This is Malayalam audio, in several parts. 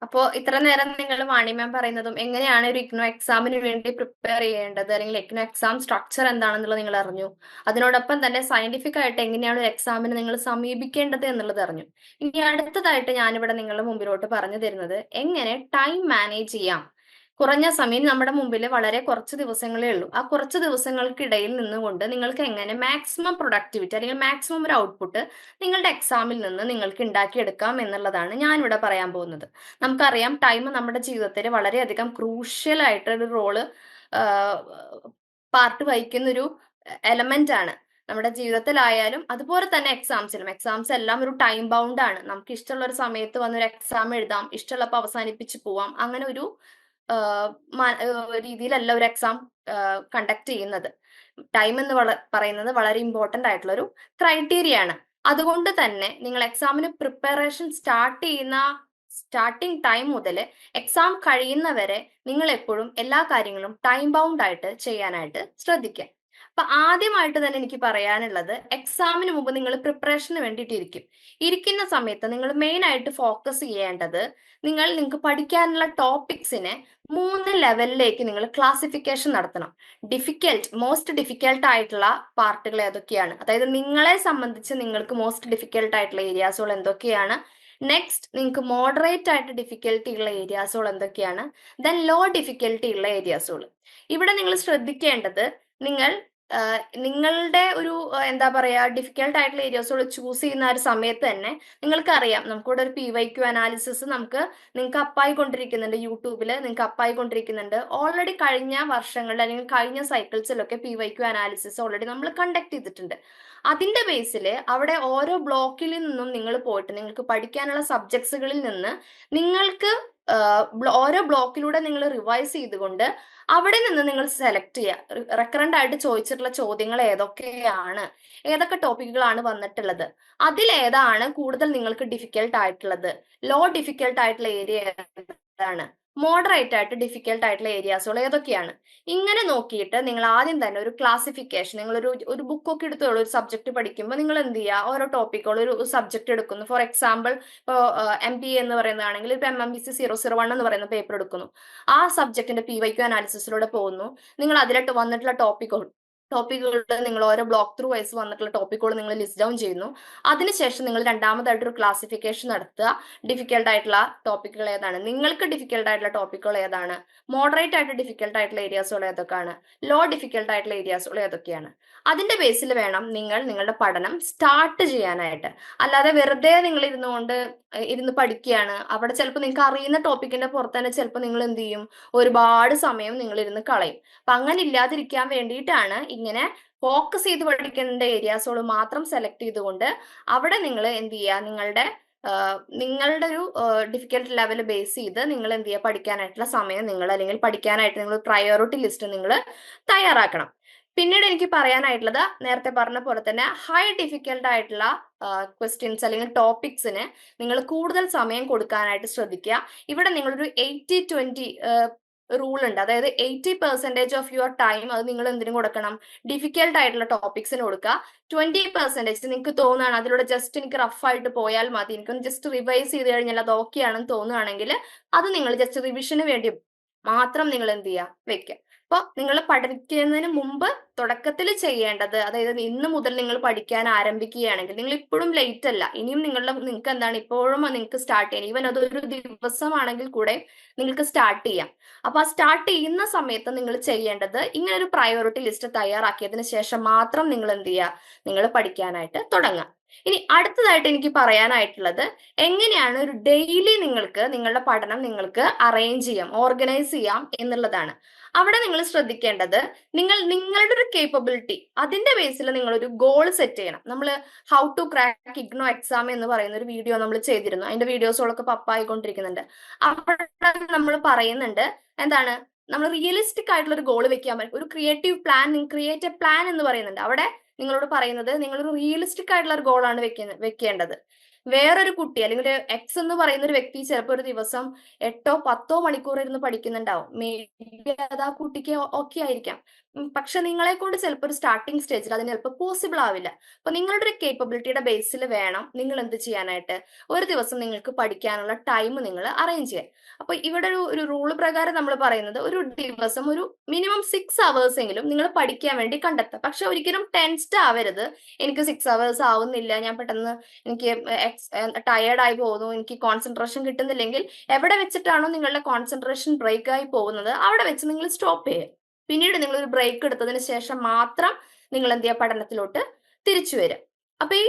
അപ്പോ ഇത്ര നേരം നിങ്ങൾ വാണി മാം പറയുന്നതും എങ്ങനെയാണ് ഒരു ഇഗ്നോ എക്സാമിന് വേണ്ടി പ്രിപ്പയർ ചെയ്യേണ്ടത് അല്ലെങ്കിൽ ഇഗ്നോ എക്സാം സ്ട്രക്ചർ എന്താണെന്നുള്ളത് നിങ്ങൾ അറിഞ്ഞു. അതിനോടൊപ്പം തന്നെ സയന്റിഫിക് ആയിട്ട് എങ്ങനെയാണ് ഒരു എക്സാമിന് നിങ്ങൾ സമീപിക്കേണ്ടത് എന്നുള്ളത് അറിഞ്ഞു. ഇനി അടുത്തതായിട്ട് ഞാനിവിടെ നിങ്ങളുടെ മുമ്പിലോട്ട് പറഞ്ഞു തരുന്നത് എങ്ങനെ ടൈം മാനേജ് ചെയ്യാം. കുറഞ്ഞ സമയം നമ്മുടെ മുമ്പിൽ വളരെ കുറച്ച് ദിവസങ്ങളേ ഉള്ളൂ. ആ കുറച്ച് ദിവസങ്ങൾക്കിടയിൽ നിന്നുകൊണ്ട് നിങ്ങൾക്ക് എങ്ങനെ മാക്സിമം പ്രൊഡക്ടിവിറ്റി അല്ലെങ്കിൽ മാക്സിമം ഒരു ഔട്ട്പുട്ട് നിങ്ങളുടെ എക്സാമിൽ നിന്ന് നിങ്ങൾക്ക് ഉണ്ടാക്കിയെടുക്കാം എന്നുള്ളതാണ് ഞാനിവിടെ പറയാൻ പോകുന്നത്. നമുക്കറിയാം ടൈം നമ്മുടെ ജീവിതത്തിൽ വളരെയധികം ക്രൂഷ്യൽ ആയിട്ടൊരു റോള് പാർട്ട് വഹിക്കുന്ന ഒരു എലമെന്റ് ആണ്. നമ്മുടെ ജീവിതത്തിലായാലും അതുപോലെ തന്നെ എക്സാംസ് എല്ലാം ഒരു ടൈം ബൗണ്ട് ആണ്. നമുക്ക് ഇഷ്ടമുള്ള ഒരു സമയത്ത് വന്നൊരു എക്സാം എഴുതാം, ഇഷ്ടമുള്ളപ്പോൾ അവസാനിപ്പിച്ച് പോവാം. അങ്ങനെ ഒരു രീതിയിലല്ല ഒരു എക്സാം കണ്ടക്ട് ചെയ്യുന്നത്. ടൈം എന്ന് പറയുന്നത് വളരെ ഇമ്പോർട്ടന്റ് ആയിട്ടുള്ള ഒരു ക്രൈറ്റീരിയ ആണ്. അതുകൊണ്ട് തന്നെ നിങ്ങൾ എക്സാമിന് പ്രിപ്പറേഷൻ സ്റ്റാർട്ടിങ് ടൈം മുതൽ എക്സാം കഴിയുന്നവരെ നിങ്ങൾ എപ്പോഴും എല്ലാ കാര്യങ്ങളും ടൈം ബൗണ്ട് ആയിട്ട് ചെയ്യാനായിട്ട് ശ്രദ്ധിക്കുക. അപ്പൊ ആദ്യമായിട്ട് തന്നെ എനിക്ക് പറയാനുള്ളത്, എക്സാമിന് മുമ്പ് നിങ്ങൾ പ്രിപ്പറേഷന് വേണ്ടിയിട്ട് ഇരിക്കുന്ന സമയത്ത് നിങ്ങൾ മെയിൻ ആയിട്ട് ഫോക്കസ് ചെയ്യേണ്ടത് നിങ്ങൾക്ക് പഠിക്കാനുള്ള ടോപ്പിക്സിനെ 3 ലെവലിലേക്ക് നിങ്ങൾ ക്ലാസിഫിക്കേഷൻ നടത്തണം. മോസ്റ്റ് ഡിഫിക്കൽട്ട് ആയിട്ടുള്ള പാർട്ടുകൾ ഏതൊക്കെയാണ്, അതായത് നിങ്ങളെ സംബന്ധിച്ച് നിങ്ങൾക്ക് മോസ്റ്റ് ഡിഫിക്കൽട്ട് ആയിട്ടുള്ള ഏരിയാസുകൾ എന്തൊക്കെയാണ്, നെക്സ്റ്റ് നിങ്ങൾക്ക് മോഡറേറ്റ് ആയിട്ട് ഡിഫിക്കൽട്ടി ഉള്ള ഏരിയാസുകൾ എന്തൊക്കെയാണ്, ദെൻ ലോ ഡിഫിക്കൽട്ടി ഉള്ള ഏരിയാസുകൾ. ഇവിടെ നിങ്ങൾ ശ്രദ്ധിക്കേണ്ടത്, നിങ്ങൾ നിങ്ങളുടെ ഒരു എന്താ പറയാ ഡിഫിക്കൽട്ട് ആയിട്ടുള്ള ഏരിയാസുകൾ ചൂസ് ചെയ്യുന്ന ഒരു സമയത്ത് തന്നെ നിങ്ങൾക്കറിയാം നമുക്കിവിടെ ഒരു PYQ അനാലിസിസ് നിങ്ങൾക്ക് അപ്പായിക്കൊണ്ടിരിക്കുന്നുണ്ട്. യൂട്യൂബിൽ നിങ്ങൾക്ക് അപ്പായിക്കൊണ്ടിരിക്കുന്നുണ്ട്. ഓൾറെഡി കഴിഞ്ഞ വർഷങ്ങളിൽ അല്ലെങ്കിൽ കഴിഞ്ഞ സൈക്കിൾസിലൊക്കെ PYQ അനാലിസിസ് ഓൾറെഡി നമ്മൾ കണ്ടക്ട് ചെയ്തിട്ടുണ്ട്. അതിന്റെ ബേസിൽ അവിടെ ഓരോ ബ്ലോക്കിൽ നിന്നും നിങ്ങൾ പോയിട്ട് നിങ്ങൾക്ക് പഠിക്കാനുള്ള സബ്ജക്ട്സുകളിൽ നിന്ന് നിങ്ങൾക്ക് ഓരോ ബ്ലോക്കിലൂടെ നിങ്ങൾ റിവൈസ് ചെയ്തുകൊണ്ട് അവിടെ നിന്ന് നിങ്ങൾ സെലക്ട് ചെയ്യുക. റെക്കറന്റ് ആയിട്ട് ചോദിച്ചിട്ടുള്ള ചോദ്യങ്ങൾ ഏതൊക്കെ ടോപ്പിക്കുകളാണ് വന്നിട്ടുള്ളത്, അതിലേതാണ് കൂടുതൽ നിങ്ങൾക്ക് ഡിഫിക്കൽട്ട് ആയിട്ടുള്ളത്, ലോ ഡിഫിക്കൽട്ട് ആയിട്ടുള്ള ഏരിയ ഏതാണ്, മോഡറേറ്റ് ആയിട്ട് ഡിഫിക്കൽട്ട് ആയിട്ടുള്ള ഏരിയാസുകൾ ഏതൊക്കെയാണ്. ഇങ്ങനെ നോക്കിയിട്ട് നിങ്ങൾ ആദ്യം തന്നെ ഒരു ക്ലാസിഫിക്കേഷൻ, നിങ്ങൾ ഒരു ബുക്കൊക്കെ എടുത്തോളൂ. ഒരു സബ്ജക്ട് പഠിക്കുമ്പോൾ നിങ്ങൾ എന്ത് ചെയ്യുക, ഓരോ ടോപ്പിക്കുകൾ ഒരു സബ്ജക്ട് എടുക്കുന്നു. ഫോർ എക്സാമ്പിൾ ഇപ്പോൾ MBA എന്ന് പറയുന്നതാണെങ്കിൽ ഇപ്പൊ MMBC 001 എന്ന് പറയുന്ന പേപ്പർ എടുക്കുന്നു. ആ സബ്ജക്റ്റിന്റെ PYQ അനാലിസിസിലൂടെ പോകുന്നു. നിങ്ങൾ അതിലോട്ട് വന്നിട്ടുള്ള ടോപ്പിക്കുകളുടെ നിങ്ങൾ ഓരോ ബ്ലോക്ക് ത്രൂ വൈസ് വന്നിട്ടുള്ള ടോപ്പിക്കുകൾ നിങ്ങൾ ലിസ്റ്റ് ഡൗൺ ചെയ്യുന്നു. അതിനുശേഷം നിങ്ങൾ രണ്ടാമതായിട്ട് ഒരു ക്ലാസിഫിക്കേഷൻ നടത്തുക. ഡിഫിക്കൽട്ട് ആയിട്ടുള്ള ടോപ്പിക്കുകൾ ഏതാണ്, നിങ്ങൾക്ക് ഡിഫിക്കൽട്ട് ആയിട്ടുള്ള ടോപ്പിക്കുകൾ ഏതാണ്, മോഡറേറ്റ് ആയിട്ട് ഡിഫിക്കൽട്ട് ആയിട്ടുള്ള ഏരിയാസുകൾ ഏതൊക്കെയാണ്, ലോ ഡിഫിക്കൽട്ട് ആയിട്ടുള്ള ഏരിയാസുകൾ ഏതൊക്കെയാണ്. അതിന്റെ ബേസിൽ വേണം നിങ്ങളുടെ പഠനം സ്റ്റാർട്ട് ചെയ്യാനായിട്ട്. അല്ലാതെ വെറുതെ നിങ്ങൾ ഇരുന്ന് പഠിക്കുകയാണ്, അവിടെ ചിലപ്പോൾ നിങ്ങൾക്ക് അറിയുന്ന ടോപ്പിക്കിന്റെ പുറത്ത് തന്നെ ചിലപ്പോൾ നിങ്ങൾ എന്ത് ചെയ്യും, ഒരുപാട് സമയം നിങ്ങൾ ഇരുന്ന് കളയും. അപ്പൊ അങ്ങനെ ഇല്ലാതിരിക്കാൻ വേണ്ടിയിട്ടാണ് ഇങ്ങനെ ഫോക്കസ് ചെയ്ത് പഠിക്കേണ്ട ഏരിയാസുകൾ മാത്രം സെലക്ട് ചെയ്തുകൊണ്ട് അവിടെ നിങ്ങൾ എന്ത് ചെയ്യുക, നിങ്ങളുടെ ഒരു ഡിഫിക്കൽട്ട് ലെവൽ ബേസ് ചെയ്ത് നിങ്ങൾ എന്ത് ചെയ്യുക, പഠിക്കാനായിട്ടുള്ള സമയം അല്ലെങ്കിൽ പഠിക്കാനായിട്ട് നിങ്ങൾ പ്രയോറിറ്റി ലിസ്റ്റ് നിങ്ങൾ തയ്യാറാക്കണം. പിന്നീട് എനിക്ക് പറയാനായിട്ടുള്ളത്, നേരത്തെ പറഞ്ഞ പോലെ തന്നെ ഹൈ ഡിഫിക്കൽട്ട് ആയിട്ടുള്ള ക്വസ്റ്റ്യൻസ് അല്ലെങ്കിൽ ടോപ്പിക്സിന് നിങ്ങൾ കൂടുതൽ സമയം കൊടുക്കാനായിട്ട് ശ്രദ്ധിക്കുക. ഇവിടെ നിങ്ങളൊരു 80-20 റൂൾ ഉണ്ട്. അതായത് 80% ഓഫ് യുവർ ടൈം അത് നിങ്ങൾ എന്തിനും കൊടുക്കണം, ഡിഫിക്കൽട്ട് ആയിട്ടുള്ള ടോപ്പിക്സിന് കൊടുക്കുക. 20% നിങ്ങൾക്ക് തോന്നുകയാണ് അതിലൂടെ ജസ്റ്റ് എനിക്ക് റഫായിട്ട് പോയാൽ മതി, എനിക്കൊന്ന് ജസ്റ്റ് റിവൈസ് ചെയ്ത് കഴിഞ്ഞാൽ അത് ഓക്കെ ആണെന്ന് തോന്നുകയാണെങ്കിൽ അത് നിങ്ങൾ ജസ്റ്റ് റിവിഷന് വേണ്ടി മാത്രം നിങ്ങൾ എന്ത് ചെയ്യുക, വെക്കുക. അപ്പോൾ നിങ്ങൾ പഠിക്കുന്നതിന് മുമ്പ് തുടക്കത്തിൽ ചെയ്യേണ്ടത്, അതായത് ഇന്ന് മുതൽ നിങ്ങൾ പഠിക്കാൻ ആരംഭിക്കുകയാണെങ്കിൽ നിങ്ങൾ ഇപ്പോഴും ലേറ്റ് അല്ല, ഇനിയും നിങ്ങൾക്ക് എന്താണ് ഇപ്പോഴും നിങ്ങൾക്ക് സ്റ്റാർട്ട് ചെയ്യാം. ഈവൻ അതൊരു ദിവസമാണെങ്കിൽ കൂടെ നിങ്ങൾക്ക് സ്റ്റാർട്ട് ചെയ്യാം. അപ്പൊ ആ സ്റ്റാർട്ട് ചെയ്യുന്ന സമയത്ത് നിങ്ങൾ ചെയ്യേണ്ടത് ഇങ്ങനെ ഒരു പ്രയോറിറ്റി ലിസ്റ്റ് തയ്യാറാക്കിയതിന് ശേഷം മാത്രം നിങ്ങൾ എന്ത് ചെയ്യുക, നിങ്ങൾ പഠിക്കാനായിട്ട് തുടങ്ങുക. ഇനി അടുത്തതായിട്ട് എനിക്ക് പറയാനായിട്ടുള്ളത്, എങ്ങനെയാണ് ഒരു ഡെയിലി നിങ്ങളുടെ പഠനം നിങ്ങൾക്ക് അറേഞ്ച് ചെയ്യാം, ഓർഗനൈസ് ചെയ്യാം എന്നുള്ളതാണ്. അവിടെ നിങ്ങൾ ശ്രദ്ധിക്കേണ്ടത്, നിങ്ങളുടെ ഒരു കേപ്പബിലിറ്റി അതിന്റെ ബേസിൽ നിങ്ങൾ ഒരു ഗോൾ സെറ്റ് ചെയ്യണം. നമ്മൾ how to crack IGNOU exam എന്ന് പറയുന്ന ഒരു വീഡിയോ നമ്മൾ ചെയ്തിരുന്നു. അതിന്റെ വീഡിയോസുകളൊക്കെ പപ്പായിക്കൊണ്ടിരിക്കുന്നുണ്ട്. അവിടെ നമ്മൾ പറയുന്നുണ്ട് എന്താണ്, നമ്മൾ റിയലിസ്റ്റിക് ആയിട്ടുള്ള ഒരു ഗോൾ വെക്കാൻ പറ്റും. ഒരു ക്രിയേറ്റ് എ പ്ലാൻ എന്ന് പറയുന്നുണ്ട്. അവിടെ നിങ്ങളോട് പറയുന്നത് നിങ്ങളൊരു റിയലിസ്റ്റിക് ആയിട്ടുള്ള ഒരു ഗോളാണ് വെക്കേണ്ടത്. വേറൊരു കുട്ടി അല്ലെങ്കിൽ എക്സ് എന്ന് പറയുന്ന ഒരു വ്യക്തി ചിലപ്പോൾ ഒരു ദിവസം 8-10 മണിക്കൂർ ഇരുന്ന് പഠിക്കുന്നുണ്ടാവും. മേ ബി അത് ആ കുട്ടിക്ക് ഓക്കെ ആയിരിക്കാം. പക്ഷെ നിങ്ങളെ കൊണ്ട് ചിലപ്പോൾ ഒരു സ്റ്റാർട്ടിംഗ് സ്റ്റേജിൽ അതിന് ചിലപ്പോൾ പോസിബിൾ ആവില്ല. അപ്പൊ നിങ്ങളുടെ ഒരു കേപ്പബിലിറ്റിയുടെ ബേസിൽ വേണം നിങ്ങൾ എന്ത് ചെയ്യാനായിട്ട്, ഒരു ദിവസം നിങ്ങൾക്ക് പഠിക്കാനുള്ള ടൈം നിങ്ങൾ അറേഞ്ച് ചെയ്യാൻ. അപ്പൊ ഇവിടെ ഒരു റൂൾ പ്രകാരം നമ്മൾ പറയുന്നത് ഒരു ദിവസം ഒരു മിനിമം 6 hours എങ്കിലും നിങ്ങൾ പഠിക്കാൻ വേണ്ടി കണ്ടെത്തുക. പക്ഷെ ഒരിക്കലും ടെൻസ്ഡ് ആവരുത്. എനിക്ക് 6 hours ആവുന്നില്ല, ഞാൻ പെട്ടെന്ന് എനിക്ക് ടയേർഡ് ആയി പോകുന്നു, എനിക്ക് കോൺസെൻട്രേഷൻ കിട്ടുന്നില്ലെങ്കിൽ എവിടെ വെച്ചിട്ടാണോ നിങ്ങളുടെ കോൺസെൻട്രേഷൻ ബ്രേക്ക് ആയി പോകുന്നത് അവിടെ വെച്ച് നിങ്ങൾ സ്റ്റോപ്പ് ചെയ്യുക. പിന്നീട് നിങ്ങൾ ഒരു ബ്രേക്ക് എടുത്തതിന് ശേഷം മാത്രം നിങ്ങൾ എന്ത് ചെയ്യുക, പഠനത്തിലോട്ട് തിരിച്ചു വരിക. അപ്പൊ ഈ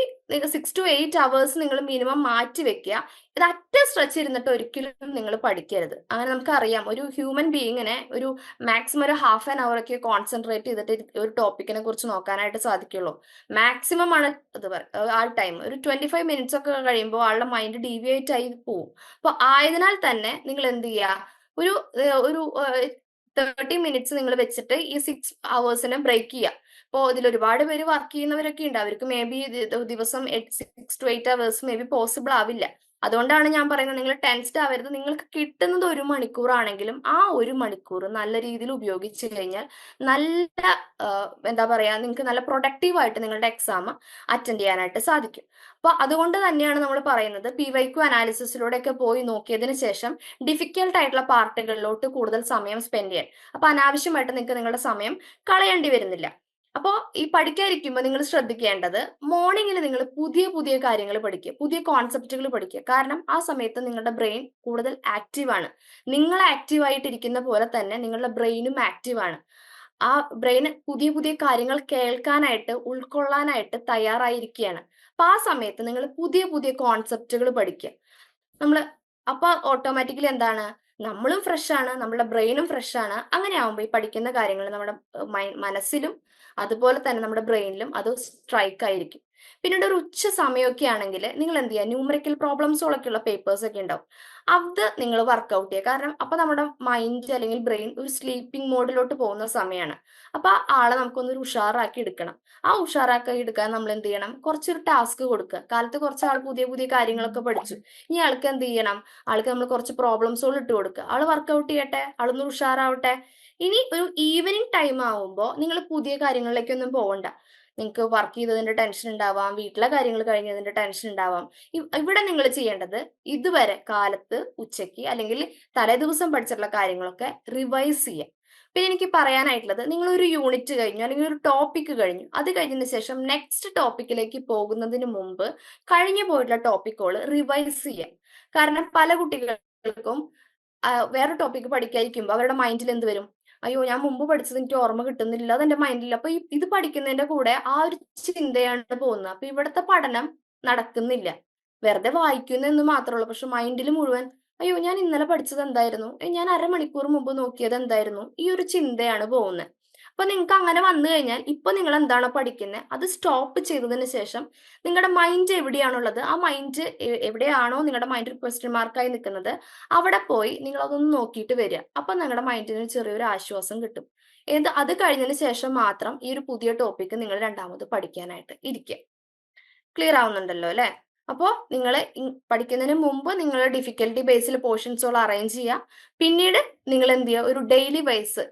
6 to 8 hours നിങ്ങൾ മിനിമം മാറ്റി വെക്കുക. ഇത് അറ്റ സ്ട്രെച്ച് ഇരുന്നിട്ട് ഒരിക്കലും നിങ്ങൾ പഠിക്കരുത്. അങ്ങനെ നമുക്കറിയാം ഒരു ഹ്യൂമൻ ബീയിങ്ങിനെ ഒരു മാക്സിമം ഒരു ഹാഫ് ആൻ അവർ ഒക്കെ കോൺസെൻട്രേറ്റ് ചെയ്തിട്ട് ഒരു ടോപ്പിക്കിനെ കുറിച്ച് നോക്കാനായിട്ട് സാധിക്കുള്ളൂ. മാക്സിമം ആണ് അത് ആ ടൈം. ഒരു 25 minutes ഒക്കെ കഴിയുമ്പോൾ ആളുടെ മൈൻഡ് ഡീവിയേറ്റ് ആയി പോവും. അപ്പൊ ആയതിനാൽ തന്നെ നിങ്ങൾ എന്ത് ചെയ്യുക, ഒരു ഒരു 30 minutes നിങ്ങൾ വെച്ചിട്ട് ഈ 6 hours ബ്രേക്ക് ചെയ്യുക. ഇപ്പോ ഇതിൽ ഒരുപാട് പേര് വർക്ക് ചെയ്യുന്നവരൊക്കെ ഉണ്ട്. അവർക്ക് മേ ബി ദിവസം 6 to 8 hours may be possible ആവില്ല. അതുകൊണ്ടാണ് ഞാൻ പറയുന്നത് നിങ്ങൾ ടെൻസ്ഡ് ആവരുത്. നിങ്ങൾക്ക് കിട്ടുന്നത് 1 മണിക്കൂറാണെങ്കിലും ആ 1 മണിക്കൂർ നല്ല രീതിയിൽ ഉപയോഗിച്ച് കഴിഞ്ഞാൽ നല്ല എന്താ പറയാ, നിങ്ങൾക്ക് നല്ല പ്രൊഡക്റ്റീവ് ആയിട്ട് നിങ്ങളുടെ എക്സാം അറ്റൻഡ് ചെയ്യാനായിട്ട് സാധിക്കും. അപ്പൊ അതുകൊണ്ട് തന്നെയാണ് നമ്മൾ പറയുന്നത് PYQ അനാലിസിസിലൂടെ പോയി നോക്കിയതിന് ശേഷം ഡിഫിക്കൽട്ട് ആയിട്ടുള്ള പാർട്ടുകളിലോട്ട് കൂടുതൽ സമയം സ്പെൻഡ് ചെയ്യാൻ. അപ്പൊ അനാവശ്യമായിട്ട് നിങ്ങൾക്ക് നിങ്ങളുടെ സമയം കളയേണ്ടി വരുന്നില്ല. അപ്പോൾ ഈ പഠിക്കാതിരിക്കുമ്പോൾ നിങ്ങൾ ശ്രദ്ധിക്കേണ്ടത് മോർണിംഗിൽ നിങ്ങൾ പുതിയ പുതിയ കാര്യങ്ങൾ പഠിക്കുക, പുതിയ കോൺസെപ്റ്റുകൾ പഠിക്കുക. കാരണം ആ സമയത്ത് നിങ്ങളുടെ ബ്രെയിൻ കൂടുതൽ ആക്റ്റീവ് ആണ്. നിങ്ങൾ ആക്റ്റീവ് ആയിട്ടിരിക്കുന്ന പോലെ തന്നെ നിങ്ങളുടെ ബ്രെയിനും ആക്റ്റീവ് ആണ്. ആ ബ്രെയിൻ പുതിയ പുതിയ കാര്യങ്ങൾ കേൾക്കാനായിട്ട് ഉൾക്കൊള്ളാനായിട്ട് തയ്യാറായിരിക്കുകയാണ്. അപ്പൊ ആ സമയത്ത് നിങ്ങൾ പുതിയ പുതിയ കോൺസെപ്റ്റുകൾ പഠിക്കുക. നമ്മള് അപ്പൊ ഓട്ടോമാറ്റിക്കലി എന്താണ്, നമ്മളും ഫ്രഷ് ആണ്, നമ്മുടെ ബ്രെയിനും ഫ്രഷ് ആണ്. അങ്ങനെ ആവുമ്പോൾ ഈ പഠിക്കുന്ന കാര്യങ്ങൾ നമ്മുടെ മനസ്സിലും അതുപോലെ തന്നെ നമ്മുടെ ബ്രെയിനിലും അത് സ്ട്രൈക്ക് ആയിരിക്കും. പിന്നീട് ഒരു ഉച്ച സമയമൊക്കെ ആണെങ്കിൽ നിങ്ങൾ എന്ത് ചെയ്യുക, ന്യൂമറിക്കൽ പ്രോബ്ലംസുകളൊക്കെ ഉള്ള പേപ്പേഴ്സ് ഒക്കെ ഉണ്ടാവും, അത് നിങ്ങൾ വർക്ക്ഔട്ട് ചെയ്യുക. കാരണം അപ്പൊ നമ്മുടെ മൈൻഡ് അല്ലെങ്കിൽ ബ്രെയിൻ ഒരു സ്ലീപ്പിംഗ് മോഡിലോട്ട് പോകുന്ന സമയമാണ്. അപ്പൊ ആ ആളെ നമുക്കൊന്നൊരു ഉഷാറാക്കി എടുക്കണം. ആ ഉഷാറാക്കി എടുക്കാൻ നമ്മൾ എന്ത് ചെയ്യണം, കുറച്ചൊരു ടാസ്ക് കൊടുക്കുക. കാലത്ത് കുറച്ച് ആൾ പുതിയ പുതിയ കാര്യങ്ങളൊക്കെ പഠിച്ചു, ഇനി ആൾക്ക് എന്ത് ചെയ്യണം, ആൾക്ക് നമ്മൾ കുറച്ച് പ്രോബ്ലംസുകൾ ഇട്ട് കൊടുക്കുക. ആള് വർക്ക്ഔട്ട് ചെയ്യട്ടെ, ആളൊന്ന് ഉഷാറാവട്ടെ. ഇനി ഒരു ഈവനിങ് ടൈം ആവുമ്പോൾ നിങ്ങൾ പുതിയ കാര്യങ്ങളിലേക്കൊന്നും പോകണ്ട. നിങ്ങൾക്ക് വർക്ക് ചെയ്തതിന്റെ ടെൻഷൻ ഉണ്ടാവാം, വീട്ടിലെ കാര്യങ്ങൾ കഴിഞ്ഞതിന്റെ ടെൻഷൻ ഉണ്ടാവാം. ഇവിടെ നിങ്ങൾ ചെയ്യേണ്ടത് ഇതുവരെ കാലത്ത് ഉച്ചയ്ക്ക് അല്ലെങ്കിൽ തലേദിവസം പഠിച്ചിട്ടുള്ള കാര്യങ്ങളൊക്കെ റിവൈസ് ചെയ്യുക. പിന്നെ എനിക്ക് പറയാനായിട്ടുള്ളത്, നിങ്ങൾ ഒരു യൂണിറ്റ് കഴിഞ്ഞു അല്ലെങ്കിൽ ഒരു ടോപ്പിക് കഴിഞ്ഞു, അത് കഴിഞ്ഞതിന് ശേഷം നെക്സ്റ്റ് ടോപ്പിക്കിലേക്ക് പോകുന്നതിന് മുമ്പ് കഴിഞ്ഞു പോയിട്ടുള്ള ടോപ്പിക്കുകൾ റിവൈസ് ചെയ്യുക. കാരണം പല കുട്ടികൾക്കും വേറെ ടോപ്പിക് പഠിക്കാതിരിക്കുമ്പോൾ അവരുടെ മൈൻഡിൽ എന്ത് വരും, അയ്യോ ഞാൻ മുമ്പ് പഠിച്ചത് എനിക്ക് ഓർമ്മ കിട്ടുന്നില്ല, അത് എന്റെ മൈൻഡിൽ. അപ്പൊ ഇത് പഠിക്കുന്നതിന്റെ കൂടെ ആ ഒരു ചിന്തയാണ് പോകുന്നത്. അപ്പൊ ഇവിടുത്തെ പഠനം നടക്കുന്നില്ല. വെറുതെ വായിക്കുന്നു മാത്രമേ ഉള്ളൂ. പക്ഷെ മൈൻഡിൽ മുഴുവൻ അയ്യോ ഞാൻ ഇന്നലെ പഠിച്ചത് എന്തായിരുന്നു, ഞാൻ അരമണിക്കൂർ മുമ്പ് നോക്കിയത് എന്തായിരുന്നു, ഈ ഒരു ചിന്തയാണ് പോകുന്നത്. അപ്പൊ നിങ്ങൾക്ക് അങ്ങനെ വന്നു കഴിഞ്ഞാൽ ഇപ്പൊ നിങ്ങൾ എന്താണോ പഠിക്കുന്നത് അത് സ്റ്റോപ്പ് ചെയ്തതിന് ശേഷം നിങ്ങളുടെ മൈൻഡ് എവിടെയാണുള്ളത്, ആ മൈൻഡ് എവിടെയാണോ നിങ്ങളുടെ മൈൻഡ് ഒരു ക്വസ്റ്റ്യൻ മാർക്കായി നിൽക്കുന്നത് അവിടെ പോയി നിങ്ങൾ അതൊന്ന് നോക്കിയിട്ട് വരിക. അപ്പൊ നിങ്ങളുടെ മൈൻഡിന് ചെറിയൊരു ആശ്വാസം കിട്ടും. അത് കഴിഞ്ഞതിന് ശേഷം മാത്രം ഈ ഒരു പുതിയ ടോപ്പിക്ക് നിങ്ങൾ രണ്ടാമത് പഠിക്കാനായിട്ട് ഇരിക്കുക. ക്ലിയർ ആവുന്നുണ്ടല്ലോ അല്ലെ? അപ്പോൾ നിങ്ങൾ പഠിക്കുന്നതിന് മുമ്പ് നിങ്ങൾ ഡിഫിക്കൽട്ടി ബേസിൽ പോർഷൻസുകൾ അറേഞ്ച് ചെയ്യുക. പിന്നീട് നിങ്ങൾ എന്ത് ചെയ്യുക, ഒരു ഡെയിലി വൈസ്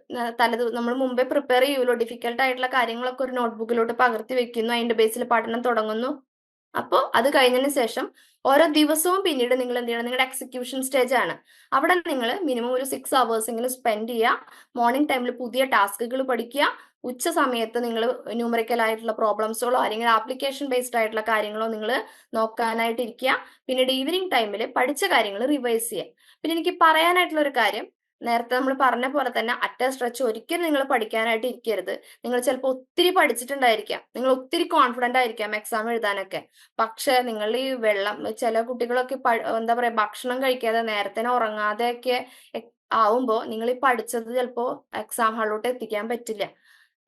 നമ്മൾ മുമ്പേ പ്രിപ്പയർ ചെയ്യുമല്ലോ, ഡിഫിക്കൽട്ട് ആയിട്ടുള്ള കാര്യങ്ങളൊക്കെ ഒരു നോട്ട്ബുക്കിലോട്ട് പകർത്തി വെക്കുന്നു, അതിന്റെ ബേസിൽ പഠനം തുടങ്ങുന്നു. അപ്പോൾ അത് കഴിഞ്ഞതിന് ശേഷം ഓരോ ദിവസവും പിന്നീട് നിങ്ങൾ എന്ത് ചെയ്യണം, നിങ്ങളുടെ എക്സിക്യൂഷൻ സ്റ്റേജ് ആണ്. അവിടെ നിങ്ങൾ മിനിമം ഒരു 6 hours എങ്കിലും സ്പെൻഡ് ചെയ്യുക. മോർണിംഗ് ടൈമിൽ പുതിയ ടാസ്കുകൾ പഠിക്കുക. ഉച്ച സമയത്ത് നിങ്ങൾ ന്യൂമറിക്കൽ ആയിട്ടുള്ള പ്രോബ്ലംസുകളോ അല്ലെങ്കിൽ ആപ്ലിക്കേഷൻ ബേസ്ഡ് ആയിട്ടുള്ള കാര്യങ്ങളോ നിങ്ങൾ നോക്കാനായിട്ട് ഇരിക്കുക. പിന്നീട് ഈവനിങ് ടൈമിൽ പഠിച്ച കാര്യങ്ങൾ റിവൈസ് ചെയ്യുക. പിന്നെ എനിക്ക് പറയാനായിട്ടുള്ള ഒരു കാര്യം, നേരത്തെ നമ്മൾ പറഞ്ഞ പോലെ തന്നെ അറ്റ സ്ട്രെച്ച് ഒരിക്കലും നിങ്ങൾ പഠിക്കാനായിട്ട് ഇരിക്കരുത്. നിങ്ങൾ ചിലപ്പോൾ ഒത്തിരി പഠിച്ചിട്ടുണ്ടായിരിക്കാം, നിങ്ങൾ ഒത്തിരി കോൺഫിഡന്റ് ആയിരിക്കാം എക്സാം എഴുതാനൊക്കെ. പക്ഷെ നിങ്ങൾ ഈ ചില കുട്ടികളൊക്കെ എന്താ പറയാ, ഭക്ഷണം കഴിക്കാതെ നേരത്തെ ഉറങ്ങാതെ ഒക്കെ ആവുമ്പോൾ നിങ്ങൾ ഈ പഠിച്ചത് ചിലപ്പോൾ എക്സാം ഹാളിലോട്ട് എത്തിക്കാൻ പറ്റില്ല.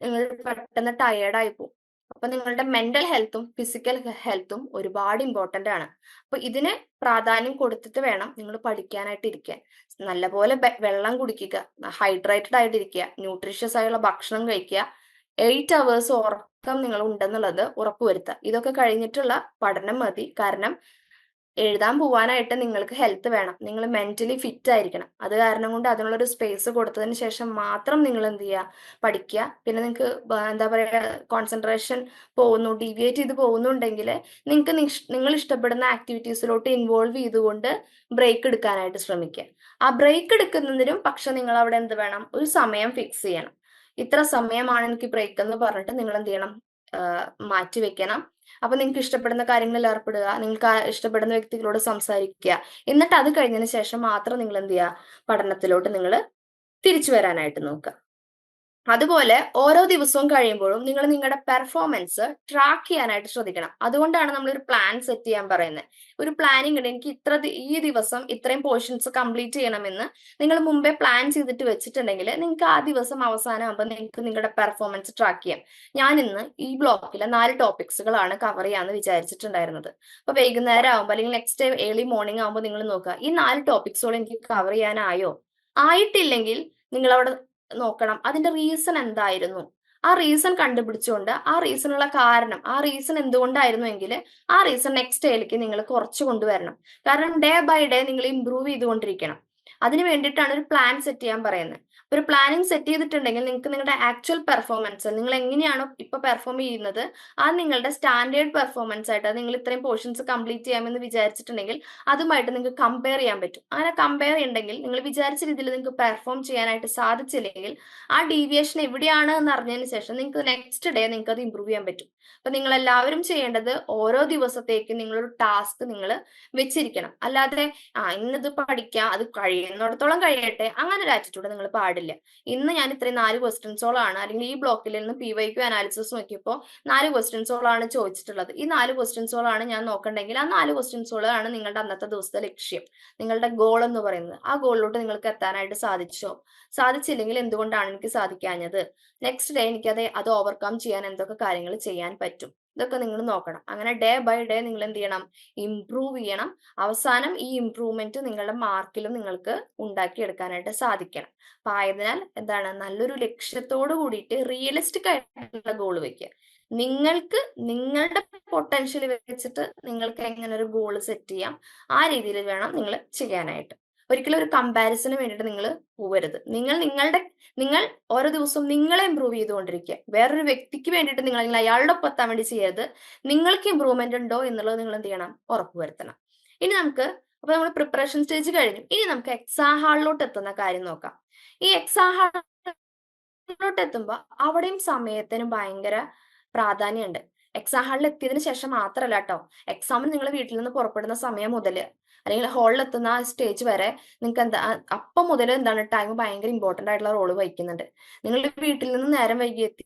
നിങ്ങൾ പെട്ടെന്ന് ടയേർഡായി പോകും. അപ്പൊ നിങ്ങളുടെ മെന്റൽ ഹെൽത്തും ഫിസിക്കൽ ഹെൽത്തും ഒരുപാട് ഇമ്പോർട്ടന്റ് ആണ്. അപ്പൊ ഇതിന് പ്രാധാന്യം കൊടുത്തിട്ട് വേണം നിങ്ങൾ പഠിക്കാനായിട്ട് ഇരിക്കാൻ. നല്ലപോലെ വെള്ളം കുടിക്കുക, ഹൈഡ്രേറ്റഡ് ആയിട്ടിരിക്കുക, ന്യൂട്രീഷ്യസ് ആയുള്ള ഭക്ഷണം കഴിക്കുക, 8 hours ഉറക്കം നിങ്ങൾ ഉണ്ടെന്നുള്ളത് ഉറപ്പുവരുത്തുക. ഇതൊക്കെ കഴിഞ്ഞിട്ടുള്ള പഠനം മതി. കാരണം എഴുതാൻ പോവാനായിട്ട് നിങ്ങൾക്ക് ഹെൽത്ത് വേണം. നിങ്ങൾ മെന്റലി ഫിറ്റ് ആയിരിക്കണം. അത് കാരണം കൊണ്ട് അതിനുള്ളൊരു സ്പേസ് കൊടുത്തതിന് ശേഷം മാത്രം നിങ്ങൾ എന്ത് ചെയ്യുക, പഠിക്കുക. പിന്നെ നിങ്ങൾക്ക് എന്താ പറയുക, കോൺസെൻട്രേഷൻ പോകുന്നു, ഡീവിയേറ്റ് ചെയ്ത് പോകുന്നുണ്ടെങ്കിൽ നിങ്ങൾക്ക് നിങ്ങൾ ഇഷ്ടപ്പെടുന്ന ആക്ടിവിറ്റീസിലോട്ട് ഇൻവോൾവ് ചെയ്തുകൊണ്ട് ബ്രേക്ക് എടുക്കാനായിട്ട് ശ്രമിക്കുക. ആ ബ്രേക്ക് എടുക്കുന്നതിനും പക്ഷെ നിങ്ങൾ അവിടെ എന്ത് വേണം, ഒരു സമയം ഫിക്സ് ചെയ്യണം. ഇത്ര സമയമാണ് എനിക്ക് ബ്രേക്ക് എന്ന് പറഞ്ഞിട്ട് നിങ്ങൾ എന്ത് ചെയ്യണം, മാറ്റി വെക്കണം. അപ്പൊ നിങ്ങൾക്ക് ഇഷ്ടപ്പെടുന്ന കാര്യങ്ങളിൽ ഏർപ്പെടുക, നിങ്ങൾക്ക് ഇഷ്ടപ്പെടുന്ന വ്യക്തികളോട് സംസാരിക്കുക. എന്നിട്ട് അത് കഴിഞ്ഞതിന് ശേഷം മാത്രം നിങ്ങൾ എന്ത് ചെയ്യുക, പഠനത്തിലോട്ട് നിങ്ങൾ തിരിച്ചു വരാനായിട്ട് നോക്കുക. അതുപോലെ ഓരോ ദിവസവും കഴിയുമ്പോഴും നിങ്ങൾ നിങ്ങളുടെ പെർഫോമൻസ് ട്രാക്ക് ചെയ്യാനായിട്ട് ശ്രദ്ധിക്കണം. അതുകൊണ്ടാണ് നമ്മൾ ഒരു പ്ലാൻ സെറ്റ് ചെയ്യാൻ പറയുന്നത്. ഒരു പ്ലാനിങ് ഉണ്ട്, എനിക്ക് ഈ ദിവസം ഇത്രയും പോർഷൻസ് കംപ്ലീറ്റ് ചെയ്യണമെന്ന് നിങ്ങൾ മുമ്പേ പ്ലാൻ ചെയ്തിട്ട് വെച്ചിട്ടുണ്ടെങ്കിൽ നിങ്ങൾക്ക് ആ ദിവസം അവസാനമാകുമ്പോൾ നിങ്ങൾക്ക് നിങ്ങളുടെ പെർഫോമൻസ് ട്രാക്ക് ചെയ്യാം. ഞാൻ ഇന്ന് ഈ ബ്ലോക്കിലെ 4 ടോപ്പിക്സുകളാണ് കവർ ചെയ്യാന്ന് വിചാരിച്ചിട്ടുണ്ടായിരുന്നത്. അപ്പൊ വൈകുന്നേരം ആകുമ്പോൾ അല്ലെങ്കിൽ നെക്സ്റ്റ് ഡേ ഏർലി മോർണിംഗ് ആകുമ്പോൾ നിങ്ങൾ നോക്കുക, ഈ 4 ടോപ്പിക്സുകൾ എനിക്ക് കവർ ചെയ്യാനായോ? ആയിട്ടില്ലെങ്കിൽ നിങ്ങൾ അവിടെ നോക്കണം അതിന്റെ റീസൺ എന്തായിരുന്നു. ആ റീസൺ കണ്ടുപിടിച്ചുകൊണ്ട് ആ റീസണുള്ള കാരണം, ആ റീസൺ എന്തുകൊണ്ടായിരുന്നു എങ്കിൽ ആ റീസൺ നെക്സ്റ്റ് ഡേയിലേക്ക് നിങ്ങൾ കുറച്ച് കൊണ്ടുവരണം. കാരണം ഡേ ബൈ ഡേ നിങ്ങൾ ഇംപ്രൂവ് ചെയ്തുകൊണ്ടിരിക്കണം. അതിന് വേണ്ടിയിട്ടാണ് ഒരു പ്ലാൻ സെറ്റ് ചെയ്യാൻ പറയുന്നത്. ഒരു പ്ലാനിങ് സെറ്റ് ചെയ്തിട്ടുണ്ടെങ്കിൽ നിങ്ങൾക്ക് നിങ്ങളുടെ ആക്ച്വൽ പെർഫോമൻസ്, നിങ്ങൾ എങ്ങനെയാണോ ഇപ്പൊ പെർഫോം ചെയ്യുന്നത്, ആ നിങ്ങളുടെ സ്റ്റാൻഡേർഡ് പെർഫോമൻസ് ആയിട്ട്, അത് നിങ്ങൾ ഇത്രയും പോർഷൻസ് കംപ്ലീറ്റ് ചെയ്യാമെന്ന് വിചാരിച്ചിട്ടുണ്ടെങ്കിൽ അതുമായിട്ട് നിങ്ങൾക്ക് കമ്പയർ ചെയ്യാൻ പറ്റും. അങ്ങനെ കമ്പയർ ചെയ്യുന്നുണ്ടെങ്കിൽ നിങ്ങൾ വിചാരിച്ച രീതിയിൽ നിങ്ങൾക്ക് പെർഫോം ചെയ്യാനായിട്ട് സാധിച്ചില്ലെങ്കിൽ ആ ഡീവിയേഷൻ എവിടെയാണ് എന്ന് അറിഞ്ഞതിന് ശേഷം നിങ്ങൾക്ക് നെക്സ്റ്റ് ഡേ നിങ്ങൾക്ക് അത് ഇമ്പ്രൂവ് ചെയ്യാൻ പറ്റും. അപ്പൊ നിങ്ങൾ എല്ലാവരും ചെയ്യേണ്ടത് ഓരോ ദിവസത്തേക്ക് നിങ്ങളൊരു ടാസ്ക് നിങ്ങൾ വെച്ചിരിക്കണം. അല്ലാതെ ഇന്നിത് പഠിക്കാം, അത് കഴിയുന്നിടത്തോളം കഴിയട്ടെ, അങ്ങനെ ഒരു ആറ്റിറ്റ്യൂഡ് നിങ്ങൾ പാടില്ല. ഇന്ന് ഞാൻ ഇത്രയും 4 ക്വസ്റ്റ്യൻസോളാണ്, അല്ലെങ്കിൽ ഈ ബ്ലോക്കിൽ നിന്ന് PYQ അനാലിസിസ് നോക്കിയപ്പോൾ 4 ക്വസ്റ്റ്യൻസോളാണ് ചോദിച്ചിട്ടുള്ളത്. ഈ 4 ക്വസ്റ്റ്യൻസോളാണ് ഞാൻ നോക്കണ്ടെങ്കിൽ ആ 4 ക്വസ്റ്റ്യൻസോളാണ് നിങ്ങളുടെ അന്നത്തെ ദിവസത്തെ ലക്ഷ്യം, നിങ്ങളുടെ ഗോൾ എന്ന് പറയുന്നത്. ആ ഗോളിലോട്ട് നിങ്ങൾക്ക് എത്താനായിട്ട് സാധിച്ചോ? സാധിച്ചില്ലെങ്കിൽ എന്തുകൊണ്ടാണ് എനിക്ക് സാധിക്കാഞ്ഞത്? നെക്സ്റ്റ് ഡേ എനിക്ക് അത് ഓവർകം ചെയ്യാൻ എന്തൊക്കെ കാര്യങ്ങൾ ചെയ്യാൻ പറ്റും, ഇതൊക്കെ നിങ്ങൾ നോക്കണം. അങ്ങനെ ഡേ ബൈ ഡേ നിങ്ങൾ എന്ത് ചെയ്യണം, ഇംപ്രൂവ് ചെയ്യണം. അവസാനം ഈ ഇംപ്രൂവ്മെന്റ് നിങ്ങളുടെ മാർക്കിലും നിങ്ങൾക്ക് ഉണ്ടാക്കിയെടുക്കാനായിട്ട് സാധിക്കണം. അപ്പൊ ആയതിനാൽ എന്താണ്, നല്ലൊരു ലക്ഷ്യത്തോട് കൂടിയിട്ട് റിയലിസ്റ്റിക് ആയിട്ടുള്ള ഗോൾ വെക്കുക. നിങ്ങൾക്ക് നിങ്ങളുടെ പൊട്ടൻഷ്യൽ വെച്ചിട്ട് നിങ്ങൾക്ക് എങ്ങനെ ഒരു ഗോൾ സെറ്റ് ചെയ്യാം, ആ രീതിയിൽ വേണം നിങ്ങൾ ചെയ്യാനായിട്ട്. ഒരിക്കലും ഒരു കമ്പാരിസന് വേണ്ടിയിട്ട് നിങ്ങൾ പോവരുത്. നിങ്ങൾ ഓരോ ദിവസവും നിങ്ങളെ ഇമ്പ്രൂവ് ചെയ്തുകൊണ്ടിരിക്കുക. വേറൊരു വ്യക്തിക്ക് വേണ്ടിയിട്ട് നിങ്ങൾ അല്ലെങ്കിൽ അയാളുടെ ഒപ്പം എത്താൻ വേണ്ടി ചെയ്യരുത്. നിങ്ങൾക്ക് ഇമ്പ്രൂവ്മെന്റ് ഉണ്ടോ എന്നുള്ളത് നിങ്ങൾ എന്ത് ചെയ്യണം, ഉറപ്പുവരുത്തണം. ഇനി നമുക്ക്, അപ്പൊ നമ്മൾ പ്രിപ്പറേഷൻ സ്റ്റേജ് കഴിഞ്ഞു, ഇനി നമുക്ക് എക്സാം ഹാളിലോട്ട് എത്തുന്ന കാര്യം നോക്കാം. ഈ എക്സാം ഹാളിലോട്ട് എത്തുമ്പോൾ അവിടെയും സമയത്തിന് ഭയങ്കര പ്രാധാന്യമുണ്ട്. എക്സാം ഹാളിൽ എത്തിയതിനു ശേഷം മാത്രമല്ല കേട്ടോ, എക്സാമിന് നിങ്ങൾ വീട്ടിൽ നിന്ന് പുറപ്പെടുന്ന സമയം മുതൽ അല്ലെങ്കിൽ ഹാളിൽ എത്തുന്ന ആ സ്റ്റേജ് വരെ നിങ്ങൾക്ക് എന്താ, അപ്പം മുതൽ എന്താണ്, ടൈം ഭയങ്കര ഇമ്പോർട്ടന്റ് ആയിട്ടുള്ള റോള് വഹിക്കുന്നുണ്ട്. നിങ്ങൾ വീട്ടിൽ നിന്ന് നേരം വൈകി എത്തി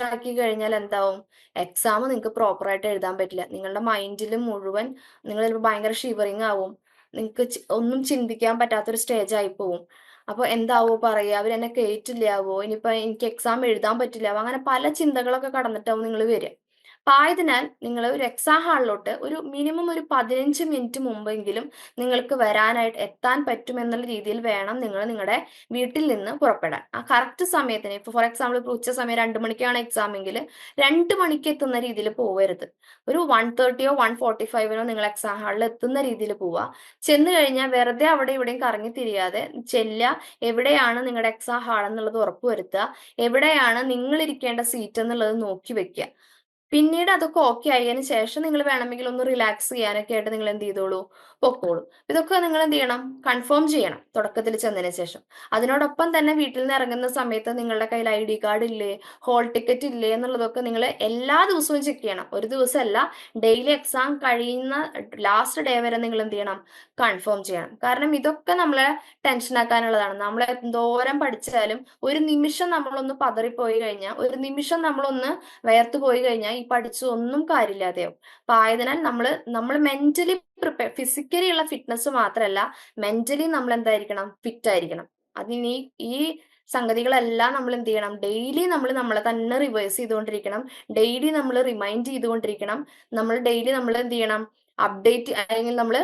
ആക്കി കഴിഞ്ഞാൽ എന്താവും, എക്സാം നിങ്ങൾക്ക് പ്രോപ്പർ ആയിട്ട് എഴുതാൻ പറ്റില്ല. നിങ്ങളുടെ മൈൻഡിൽ മുഴുവൻ നിങ്ങൾ ചിലപ്പോൾ ഭയങ്കര ഷിവറിങ് ആവും, നിങ്ങൾക്ക് ഒന്നും ചിന്തിക്കാൻ പറ്റാത്തൊരു സ്റ്റേജ് ആയി പോവും. അപ്പൊ എന്താവോ പറയാ, അവരെന്നെ കേറ്റില്ലാവോ, ഇനിയിപ്പോ എനിക്ക് എക്സാം എഴുതാൻ പറ്റില്ലാവോ, അങ്ങനെ പല ചിന്തകളൊക്കെ കടന്നിട്ടാവും നിങ്ങൾ വരിക. അപ്പൊ ആയതിനാൽ നിങ്ങൾ ഒരു എക്സാം ഹാളിലോട്ട് ഒരു മിനിമം ഒരു 15 മിനിറ്റ് മുമ്പെങ്കിലും നിങ്ങൾക്ക് വരാനായിട്ട് എത്താൻ പറ്റുമെന്നുള്ള രീതിയിൽ വേണം നിങ്ങൾ നിങ്ങളുടെ വീട്ടിൽ നിന്ന് പുറപ്പെടാൻ. ആ കറക്റ്റ് സമയത്തിന്, ഇപ്പൊ ഫോർ എക്സാമ്പിൾ ഇപ്പൊ ഉച്ച സമയം 2 മണിക്കാണ് എക്സാം എങ്കിൽ 2 മണിക്ക് എത്തുന്ന രീതിയിൽ പോവരുത്. ഒരു 1:30 1:45 നിങ്ങൾ എക്സാം ഹാളിൽ എത്തുന്ന രീതിയിൽ പോവുക. ചെന്ന് കഴിഞ്ഞാൽ വെറുതെ അവിടെ ഇവിടെയും കറങ്ങി തിരിയാതെ ചെല്ലുക. എവിടെയാണ് നിങ്ങളുടെ എക്സാം ഹാൾ എന്നുള്ളത് ഉറപ്പുവരുത്തുക. എവിടെയാണ് നിങ്ങൾ ഇരിക്കേണ്ട സീറ്റ് എന്നുള്ളത് നോക്കി വെക്കുക. പിന്നീട് അതൊക്കെ ഓക്കെ ആയതിനു ശേഷം നിങ്ങൾ വേണമെങ്കിൽ ഒന്ന് റിലാക്സ് ചെയ്യാനൊക്കെ ആയിട്ട് നിങ്ങൾ എന്ത് ചെയ്തോളൂ, പൊക്കോളൂ. ഇതൊക്കെ നിങ്ങൾ എന്ത് ചെയ്യണം, കൺഫേം ചെയ്യണം തുടക്കത്തിൽ ചെന്നതിന് ശേഷം. അതിനോടൊപ്പം തന്നെ വീട്ടിൽ നിന്ന് ഇറങ്ങുന്ന സമയത്ത് നിങ്ങളുടെ കയ്യിൽ ID കാർഡ് ഇല്ലേ, ഹോൾ ടിക്കറ്റ് ഇല്ലേ എന്നുള്ളതൊക്കെ നിങ്ങൾ എല്ലാ ദിവസവും ചെക്ക് ചെയ്യണം. ഒരു ദിവസമല്ല, ഡെയിലി എക്സാം കഴിയുന്ന ലാസ്റ്റ് ഡേ വരെ നിങ്ങൾ എന്ത് ചെയ്യണം, കൺഫേം ചെയ്യണം. കാരണം ഇതൊക്കെ നമ്മളെ ടെൻഷൻ ആക്കാനുള്ളതാണ്. നമ്മൾ എന്തോരം പഠിച്ചാലും ഒരു നിമിഷം നമ്മളൊന്ന് പതറിപ്പോയി കഴിഞ്ഞാൽ, ഒരു നിമിഷം നമ്മളൊന്ന് വേർത്ത് പോയി കഴിഞ്ഞാൽ ഈ പഠിച്ചൊന്നും കാര്യമില്ലാതെയാവും. അപ്പൊ ആയതിനാൽ നമ്മൾ മെന്റലി പ്രിപ്പയർ, ഫിസിക്കലി ഉള്ള ഫിറ്റ്നസ് മാത്രമല്ല, മെന്റലി നമ്മൾ എന്തായിരിക്കണം, ഫിറ്റ് ആയിരിക്കണം. അതിന് ഈ സംഗതികളെല്ലാം നമ്മൾ എന്ത് ചെയ്യണം, ഡെയിലി നമ്മൾ നമ്മളെ തന്നെ റിവേഴ്സ് ചെയ്തുകൊണ്ടിരിക്കണം. ഡെയിലി നമ്മൾ റിമൈൻഡ് ചെയ്തുകൊണ്ടിരിക്കണം. നമ്മൾ എന്ത് ചെയ്യണം, അപ്ഡേറ്റ്, അല്ലെങ്കിൽ നമ്മൾ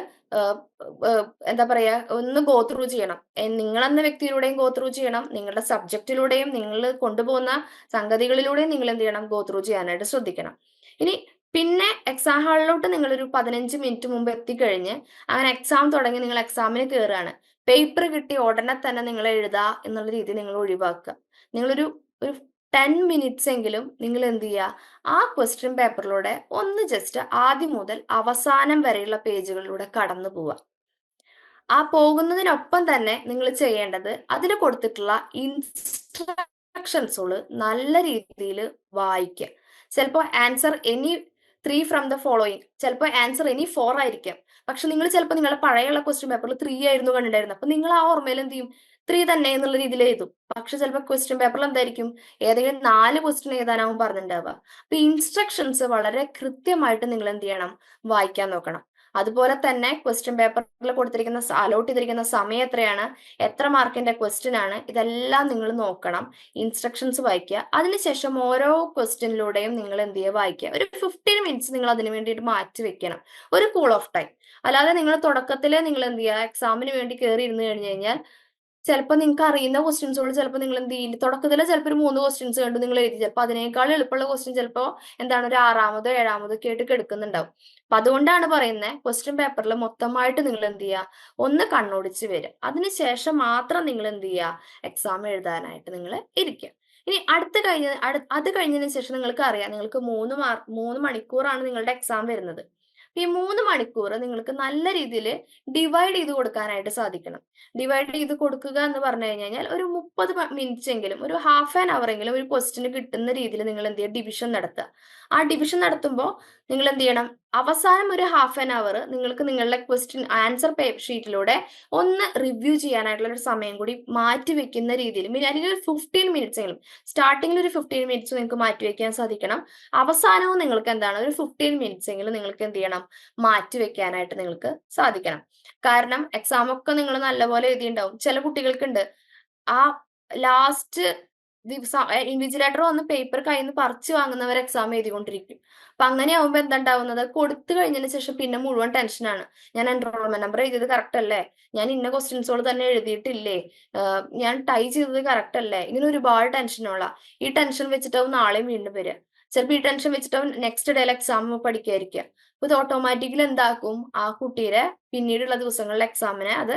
എന്താ പറയാ, ഒന്ന് ഗോ ത്രൂ ചെയ്യണം. നിങ്ങളെന്ന വ്യക്തിയിലൂടെയും ഗോ ത്രൂ ചെയ്യണം, നിങ്ങളുടെ സബ്ജക്റ്റിലൂടെയും നിങ്ങൾ കൊണ്ടുപോകുന്ന സംഗതികളിലൂടെയും നിങ്ങൾ എന്ത് ചെയ്യണം, ഗോ ത്രൂ ചെയ്യാനായിട്ട് ശ്രദ്ധിക്കണം. ഇനി പിന്നെ എക്സാം ഹാളിലോട്ട് നിങ്ങൾ ഒരു 15 മിനിറ്റ് മുമ്പ് എത്തിക്കഴിഞ്ഞ് അങ്ങനെ എക്സാം തുടങ്ങി നിങ്ങൾ എക്സാമിന് കയറുകയാണ്. പേപ്പർ കിട്ടി ഉടനെ തന്നെ നിങ്ങൾ എഴുതുക എന്നുള്ള രീതി നിങ്ങൾ ഒഴിവാക്കുക. നിങ്ങളൊരു ഒരു 10 മിനിറ്റ്സ് എങ്കിലും നിങ്ങൾ എന്ത് ചെയ്യുക, ആ ക്വസ്റ്റ്യൻ പേപ്പറിലൂടെ ഒന്ന് ജസ്റ്റ് ആദ്യം മുതൽ അവസാനം വരെയുള്ള പേജുകളിലൂടെ കടന്നു പോവുക. ആ പോകുന്നതിനൊപ്പം തന്നെ നിങ്ങൾ ചെയ്യേണ്ടത് അതിൽ കൊടുത്തിട്ടുള്ള ഇൻസ്ട്രക്ഷൻസുകൾ നല്ല രീതിയിൽ വായിക്കുക. ചിലപ്പോൾ answer any 3 from the following, ചിലപ്പോൾ ആൻസർ എനി 4 ആയിരിക്കാം. പക്ഷെ നിങ്ങൾ ചിലപ്പോൾ നിങ്ങളുടെ പഴയുള്ള ക്വസ്റ്റ്യൻ പേപ്പറിൽ 3 ആയിരുന്നു കണ്ടിട്ടുണ്ടായിരുന്നത്. അപ്പൊ നിങ്ങൾ ആ ഓർമ്മയിൽ എന്ത് ചെയ്യും, 3 തന്നെ എന്നുള്ള രീതിയിൽ എഴുതും. പക്ഷെ ചിലപ്പോൾ ക്വസ്റ്റ്യൻ പേപ്പറിൽ എന്തായിരിക്കും, ഏതെങ്കിലും 4 ക്വസ്റ്റ്യൻ എഴുതാനാവും പറഞ്ഞിട്ടുണ്ടാവുക. അപ്പൊ ഇൻസ്ട്രക്ഷൻസ് വളരെ കൃത്യമായിട്ട് നിങ്ങൾ എന്ത് ചെയ്യണം, വായിക്കാൻ നോക്കണം. അതുപോലെ തന്നെ ക്വസ്റ്റ്യൻ പേപ്പറിൽ കൊടുത്തിരിക്കുന്ന അലോട്ട് ചെയ്തിരിക്കുന്ന സമയം എത്രയാണ്, എത്ര മാർക്കിന്റെ ക്വസ്റ്റ്യൻ ആണ്, ഇതെല്ലാം നിങ്ങൾ നോക്കണം. ഇൻസ്ട്രക്ഷൻസ് വായിക്കുക. അതിനുശേഷം ഓരോ ക്വസ്റ്റ്യനിലൂടെയും നിങ്ങൾ എന്ത് ചെയ്യുക, വായിക്കുക. ഒരു 15 മിനിറ്റ്സ് നിങ്ങൾ അതിന് വേണ്ടിയിട്ട് മാറ്റി വെക്കണം, ഒരു കൂൾ ഓഫ് ടൈം. അല്ലാതെ നിങ്ങൾ തുടക്കത്തിലെ നിങ്ങൾ എന്ത് ചെയ്യുക, എക്സാമിന് വേണ്ടി കയറി ഇരുന്ന് കഴിഞ്ഞു കഴിഞ്ഞാൽ ചിലപ്പോൾ നിങ്ങൾക്ക് അറിയുന്ന ക്വസ്റ്റ്യൻസുകൾ ചിലപ്പോൾ നിങ്ങൾ എന്ത് ചെയ്യില്ല, തുടക്കത്തിൽ ചിലപ്പോൾ ഒരു 3 ക്വസ്റ്റ്യൻസ് കണ്ട് നിങ്ങൾ എഴുതി, ചിലപ്പോൾ അതിനേക്കാൾ എളുപ്പമുള്ള ക്വസ്റ്റ്യൻ ചിലപ്പോൾ എന്താണ് ഒരു 6-മതോ 7-മതോ കേട്ട് എടുക്കുന്നുണ്ടാവും. അപ്പൊ അതുകൊണ്ടാണ് പറയുന്നത്, ക്വസ്റ്റ്യൻ പേപ്പറിൽ മൊത്തമായിട്ട് നിങ്ങൾ എന്ത് ചെയ്യുക, ഒന്ന് കണ്ണോടിച്ച് വരിക. അതിനുശേഷം മാത്രം നിങ്ങൾ എന്ത് ചെയ്യുക, എക്സാം എഴുതാനായിട്ട് നിങ്ങൾ ഇരിക്കുക. ഇനി അത് കഴിഞ്ഞതിന് ശേഷം നിങ്ങൾക്ക് അറിയാം, നിങ്ങൾക്ക് 3 മണിക്കൂറാണ് നിങ്ങളുടെ എക്സാം വരുന്നത്. ഈ 3 മണിക്കൂർ നിങ്ങൾക്ക് നല്ല രീതിയിൽ ഡിവൈഡ് ചെയ്ത് കൊടുക്കാനായിട്ട് സാധിക്കണം. ഡിവൈഡ് ചെയ്ത് കൊടുക്കുക എന്ന് പറഞ്ഞു കഴിഞ്ഞാൽ ഒരു 30 മിനിറ്റ്സ് എങ്കിലും, ഒരു ഹാഫ് ആൻ അവർ എങ്കിലും ഒരു ക്വസ്റ്റിന് കിട്ടുന്ന രീതിയിൽ നിങ്ങൾ എന്ത് ചെയ്യുക, ഡിവിഷൻ നടത്തുക. ആ ഡിവിഷൻ നടത്തുമ്പോൾ നിങ്ങൾ എന്ത് ചെയ്യണം, അവസാനം ഒരു ഹാഫ് ആൻ അവർ നിങ്ങൾക്ക് നിങ്ങളുടെ ക്വസ്റ്റ്യൻ ആൻസർ ഷീറ്റിലൂടെ ഒന്ന് റിവ്യൂ ചെയ്യാനായിട്ടുള്ള ഒരു സമയം കൂടി മാറ്റി വെക്കുന്ന രീതിയിൽ, അല്ലെങ്കിൽ ഒരു 15 മിനിറ്റ്സ് എങ്കിലും, സ്റ്റാർട്ടിങ്ങിൽ ഒരു 15 മിനിറ്റ്സ് നിങ്ങൾക്ക് മാറ്റി വെക്കാൻ സാധിക്കണം. അവസാനവും നിങ്ങൾക്ക് എന്താണ്, ഒരു 15 മിനിറ്റ്സ് എങ്കിലും നിങ്ങൾക്ക് എന്ത് ചെയ്യണം, മാറ്റി വെക്കാനായിട്ട് നിങ്ങൾക്ക് സാധിക്കണം. കാരണം എക്സാം ഒക്കെ നിങ്ങൾ നല്ലപോലെ എഴുതിയിട്ടുണ്ടാവും. ചില കുട്ടികൾക്കുണ്ട് ആ ലാസ്റ്റ് ദിവസം ഇൻവിജിലേറ്റർ വന്ന് പേപ്പർ കയ്യിൽ നിന്ന് പറിച്ചു വാങ്ങുന്നവർ എക്സാം എഴുതിക്കൊണ്ടിരിക്കും. അപ്പൊ അങ്ങനെ ആവുമ്പോൾ എന്താ ഉണ്ടാവുന്നത്, കൊടുത്തു കഴിഞ്ഞതിന് ശേഷം പിന്നെ മുഴുവൻ ടെൻഷനാണ്. ഞാൻ എൻറോൾമെന്റ് നമ്പർ എഴുതിയത് കറക്റ്റ് അല്ലേ, ഞാൻ ഇന്ന ക്വസ്റ്റ്യൻസുകൾ തന്നെ എഴുതിയിട്ടില്ലേ, ഞാൻ ടൈ ചെയ്തത് കറക്റ്റ് അല്ലേ, ഇങ്ങനെ ഒരുപാട് ടെൻഷനുള്ള. ഈ ടെൻഷൻ വെച്ചിട്ടാവും നാളെയും വീണ്ടും വരിക. ചിലപ്പോൾ ഈ ടെൻഷൻ വെച്ചിട്ടാവും നെക്സ്റ്റ് ഡേയിൽ എക്സാം പഠിക്കാതിരിക്കുക. അപ്പൊ ഇത് ഓട്ടോമാറ്റിക്കലി എന്താക്കും, ആ കുട്ടിയുടെ പിന്നീടുള്ള ദിവസങ്ങളിലെ എക്സാമിനെ അത്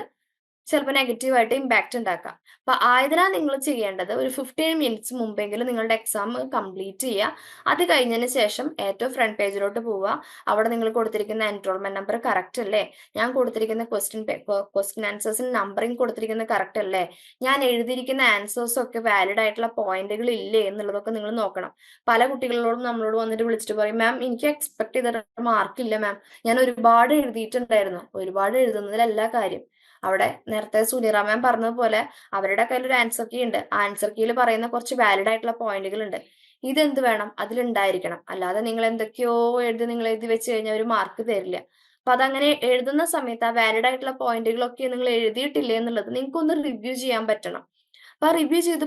ചിലപ്പോൾ നെഗറ്റീവായിട്ട് ഇമ്പാക്റ്റ് ഉണ്ടാക്കാം. അപ്പൊ ആയതിനാൽ നിങ്ങൾ ചെയ്യേണ്ടത് ഒരു 15 മിനിറ്റ്സ് മുമ്പെങ്കിലും നിങ്ങളുടെ എക്സാം കംപ്ലീറ്റ് ചെയ്യുക. അത് കഴിഞ്ഞതിന് ശേഷം ഏറ്റവും ഫ്രണ്ട് പേജിലോട്ട് പോവുക. അവിടെ നിങ്ങൾ കൊടുത്തിരിക്കുന്ന എൻറോൾമെന്റ് നമ്പർ കറക്റ്റ് അല്ലേ, ഞാൻ കൊടുത്തിരിക്കുന്ന ക്വസ്റ്റ്യൻ ആൻസേഴ്സിന് നമ്പറിങ് കൊടുത്തിരിക്കുന്നത് കറക്റ്റ് അല്ലേ, ഞാൻ എഴുതിയിരിക്കുന്ന ആൻസേഴ്സും ഒക്കെ വാലിഡ് ആയിട്ടുള്ള പോയിന്റുകൾ ഇല്ലേ എന്നുള്ളതൊക്കെ നിങ്ങൾ നോക്കണം. പല കുട്ടികളോടും നമ്മളോട് വന്നിട്ട് വിളിച്ചിട്ട് പറയും, മാം എനിക്ക് എക്സ്പെക്ട് ചെയ്ത മാർക്ക് ഇല്ല മാം, ഞാൻ ഒരുപാട് എഴുതിയിട്ടുണ്ടായിരുന്നു. ഒരുപാട് എഴുതുന്നതിലല്ല കാര്യം. അവിടെ നേരത്തെ സുനിറ മാം പറഞ്ഞതുപോലെ അവരുടെ കയ്യിൽ ഒരു ആൻസർ കീ ഉണ്ട്. ആൻസർ കീയിൽ പറയുന്ന കുറച്ച് വാലിഡ് ആയിട്ടുള്ള പോയിന്റുകൾ ഉണ്ട്. ഇതെന്ത് വേണം, അതിലുണ്ടായിരിക്കണം. അല്ലാതെ നിങ്ങൾ എന്തൊക്കെയോ നിങ്ങൾ എഴുതി വെച്ച് കഴിഞ്ഞാൽ ഒരു മാർക്ക് തരില്ല. അപ്പൊ അതങ്ങനെ എഴുതുന്ന സമയത്ത് ആ വാലിഡ് ആയിട്ടുള്ള പോയിന്റുകളൊക്കെ നിങ്ങൾ എഴുതിയിട്ടില്ലേ എന്നുള്ളത് നിങ്ങൾക്ക് ഒന്ന് റിവ്യൂ ചെയ്യാൻ പറ്റണം. അപ്പൊ ആ റിവ്യൂ ചെയ്ത്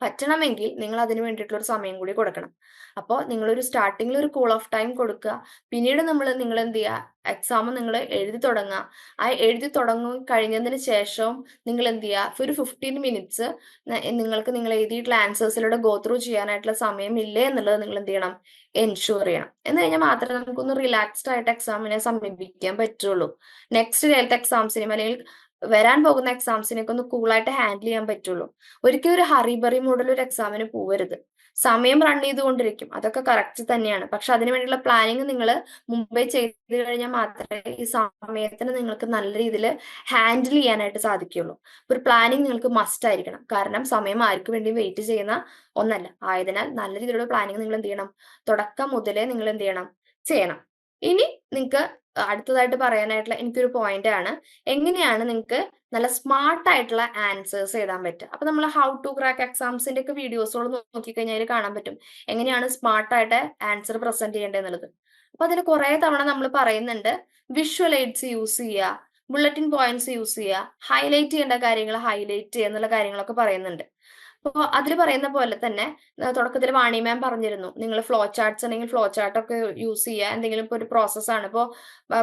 പറ്റണമെങ്കിൽ നിങ്ങൾ അതിന് വേണ്ടിയിട്ടുള്ള ഒരു സമയം കൂടി കൊടുക്കണം. അപ്പോൾ നിങ്ങളൊരു സ്റ്റാർട്ടിങ്ങിൽ ഒരു കൂൾ ഓഫ് ടൈം കൊടുക്കുക. പിന്നീട് നിങ്ങൾ എന്ത് ചെയ്യുക, എക്സാം നിങ്ങൾ എഴുതി തുടങ്ങുക. ആ എഴുതി കഴിഞ്ഞതിന് ശേഷം നിങ്ങൾ എന്ത് ചെയ്യുക, ഒരു 15 മിനിറ്റ്സ് നിങ്ങൾക്ക് നിങ്ങൾ എഴുതിയിട്ടുള്ള ആൻസേഴ്സിലൂടെ ഗോ ത്രൂ ചെയ്യാനായിട്ടുള്ള സമയം ഇല്ലേ എന്നുള്ളത് നിങ്ങൾ എന്ത് ചെയ്യണം, എൻഷുർ ചെയ്യണം. എന്ന് കഴിഞ്ഞാൽ മാത്രമേ നമുക്കൊന്ന് റിലാക്സ്ഡ് ആയിട്ട് എക്സാമിനെ സമീപിക്കാൻ പറ്റുള്ളൂ. നെക്സ്റ്റ് കാലത്തെ എക്സാംസിനും അല്ലെങ്കിൽ വരാൻ പോകുന്ന എക്സാംസിനൊക്കെ ഒന്ന് കൂളായിട്ട് ഹാൻഡിൽ ചെയ്യാൻ പറ്റുള്ളൂ. ഒരിക്കലും ഒരു ഹറിബറി മോഡൽ ഒരു എക്സാമിന് പോവരുത്. സമയം റൺ ചെയ്തുകൊണ്ടിരിക്കും, അതൊക്കെ കറക്റ്റ് തന്നെയാണ്. പക്ഷെ അതിനു വേണ്ടിയുള്ള പ്ലാനിങ് നിങ്ങൾ മുമ്പേ ചെയ്ത് കഴിഞ്ഞാൽ മാത്രമേ ഈ സമയത്തിന് നിങ്ങൾക്ക് നല്ല രീതിയിൽ ഹാൻഡിൽ ചെയ്യാനായിട്ട് സാധിക്കുള്ളൂ. ഒരു പ്ലാനിങ് നിങ്ങൾക്ക് മസ്റ്റ് ആയിരിക്കണം. കാരണം സമയം ആർക്കു വേണ്ടി വെയിറ്റ് ചെയ്യുന്ന ഒന്നല്ല. ആയതിനാൽ നല്ല രീതിയിലുള്ള പ്ലാനിങ് നിങ്ങൾ എന്ത് ചെയ്യണം, തുടക്കം മുതലേ നിങ്ങൾ എന്ത് ചെയ്യണം. ഇനി നിങ്ങൾക്ക് അടുത്തതായിട്ട് പറയാനായിട്ടുള്ള എനിക്കൊരു പോയിന്റ് ആണ്, എങ്ങനെയാണ് നിങ്ങൾക്ക് നല്ല സ്മാർട്ട് ആയിട്ടുള്ള ആൻസേഴ്സ് എഴുതാൻ പറ്റുക. അപ്പൊ നമ്മൾ ഹൗ ടു ക്രാക്ക് എക്സാംസിന്റെ ഒക്കെ വീഡിയോസുകൾ നോക്കിക്കഴിഞ്ഞാൽ കാണാൻ പറ്റും എങ്ങനെയാണ് സ്മാർട്ട് ആയിട്ട് ആൻസർ പ്രസന്റ് ചെയ്യേണ്ടത് എന്നുള്ളത്. അപ്പൊ അതിന് കുറെ തവണ നമ്മൾ പറയുന്നുണ്ട്, വിഷ്വൽ എയ്ഡ്സ് യൂസ് ചെയ്യുക, ബുള്ളറ്റിൻ പോയിന്റ്സ് യൂസ് ചെയ്യുക, ഹൈലൈറ്റ് ചെയ്യേണ്ട കാര്യങ്ങൾ ഹൈലൈറ്റ് ചെയ്യുക എന്നുള്ള കാര്യങ്ങളൊക്കെ പറയുന്നുണ്ട്. അപ്പോൾ അതിൽ പറയുന്ന പോലെ തന്നെ തുടക്കത്തിൽ വാണി മാം പറഞ്ഞിരുന്നു, നിങ്ങൾ ഫ്ലോ ചാർട്ട്സ് അല്ലെങ്കിൽ ഫ്ലോ ചാർട്ട് ഒക്കെ യൂസ് ചെയ്യുക. എന്തെങ്കിലും ഇപ്പോൾ ഒരു പ്രോസസ്സാണ്, ഇപ്പോൾ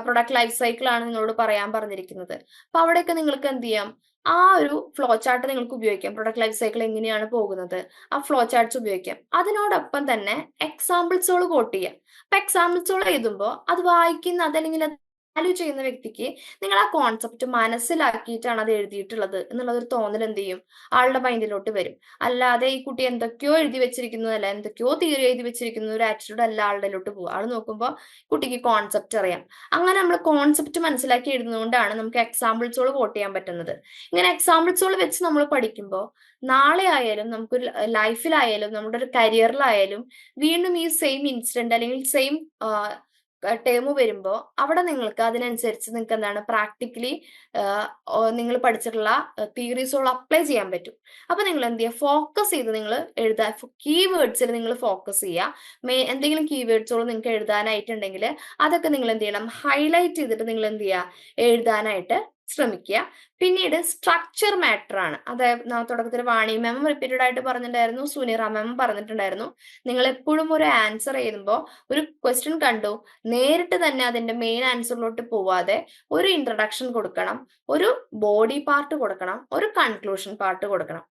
പ്രൊഡക്റ്റ് ലൈഫ് സൈക്കിൾ ആണ് നിങ്ങളോട് പറയാൻ പറഞ്ഞിരിക്കുന്നത്. അപ്പോൾ അവിടെയൊക്കെ നിങ്ങൾക്ക് എന്ത് ചെയ്യാം, ആ ഒരു ഫ്ലോ ചാർട്ട് നിങ്ങൾക്ക് ഉപയോഗിക്കാം. പ്രൊഡക്റ്റ് ലൈഫ് സൈക്കിൾ എങ്ങനെയാണ് പോകുന്നത്, ആ ഫ്ലോ ചാർട്ട്സ് ഉപയോഗിക്കാം. അതിനോടൊപ്പം തന്നെ എക്സാമ്പിൾസുകൾ കോട്ട് ചെയ്യാം. അപ്പൊ എക്സാമ്പിൾസുകൾ എഴുതുമ്പോൾ അത് വായിക്കുന്ന അതല്ലെങ്കിൽ അത് വാല്യൂ ചെയ്യുന്ന വ്യക്തിക്ക് നിങ്ങൾ ആ കോൺസെപ്റ്റ് മനസ്സിലാക്കിയിട്ടാണ് അത് എഴുതിയിട്ടുള്ളത് എന്നുള്ളതൊരു തോന്നൽ എന്ത് ചെയ്യും, ആളുടെ മൈൻഡിലോട്ട് വരും. അല്ലാതെ ഈ കുട്ടി എന്തൊക്കെയോ എഴുതി വെച്ചിരിക്കുന്നതല്ല, എന്തൊക്കെയോ തിയറി എഴുതി വെച്ചിരിക്കുന്ന ഒരു ആറ്റിറ്റ്യൂഡ് അല്ല ആളുടെയിലോട്ട് പോകുക. ആൾ നോക്കുമ്പോൾ കുട്ടിക്ക് കോൺസെപ്റ്റ് അറിയാം. അങ്ങനെ നമ്മൾ കോൺസെപ്റ്റ് മനസ്സിലാക്കി എഴുതുന്നതുകൊണ്ടാണ് നമുക്ക് എക്സാമ്പിൾസുകൾ കോട്ട് ചെയ്യാൻ പറ്റുന്നത്. ഇങ്ങനെ എക്സാമ്പിൾസുകൾ വെച്ച് നമ്മൾ പഠിക്കുമ്പോൾ നാളെ ആയാലും നമുക്കൊരു ലൈഫിലായാലും നമ്മുടെ ഒരു കരിയറിലായാലും വീണ്ടും ഈ സെയിം ഇൻസിഡന്റ് അല്ലെങ്കിൽ സെയിം ടേം വരുമ്പോൾ അവിടെ നിങ്ങൾക്ക് അതിനനുസരിച്ച് നിങ്ങൾക്ക് എന്താണ് പ്രാക്ടിക്കലി നിങ്ങൾ പഠിച്ചിട്ടുള്ള തിയറീസുകൾ അപ്ലൈ ചെയ്യാൻ പറ്റും. അപ്പൊ നിങ്ങൾ എന്ത് ചെയ്യുക, ഫോക്കസ് ചെയ്ത് നിങ്ങൾ എഴുതാൻ, കീവേഡ്സിൽ നിങ്ങൾ ഫോക്കസ് ചെയ്യുക. എന്തെങ്കിലും കീവേഡ്സുകൾ നിങ്ങൾക്ക് എഴുതാനായിട്ടുണ്ടെങ്കിൽ അതൊക്കെ നിങ്ങൾ എന്ത് ചെയ്യണം, ഹൈലൈറ്റ് ചെയ്തിട്ട് നിങ്ങൾ എന്ത് ചെയ്യുക, എഴുതാനായിട്ട് ശ്രമിക്കുക. പിന്നീട് സ്ട്രക്ചർ മാറ്റർ ആണ്. അതായത് തുടക്കത്തിൽ വാണി മാം റിപ്പീറ്റഡ് ആയിട്ട് പറഞ്ഞിട്ടുണ്ടായിരുന്നു, സുനിറ മാം പറഞ്ഞിട്ടുണ്ടായിരുന്നു, നിങ്ങൾ എപ്പോഴും ഒരു ആൻസർ എഴുതുമ്പോൾ ഒരു ക്വസ്റ്റ്യൻ കണ്ടു നേരിട്ട് തന്നെ അതിന്റെ മെയിൻ ആൻസറിലോട്ട് പോവാതെ ഒരു ഇൻട്രഡക്ഷൻ കൊടുക്കണം, ഒരു ബോഡി പാർട്ട് കൊടുക്കണം, ഒരു കൺക്ലൂഷൻ പാർട്ട് കൊടുക്കണം.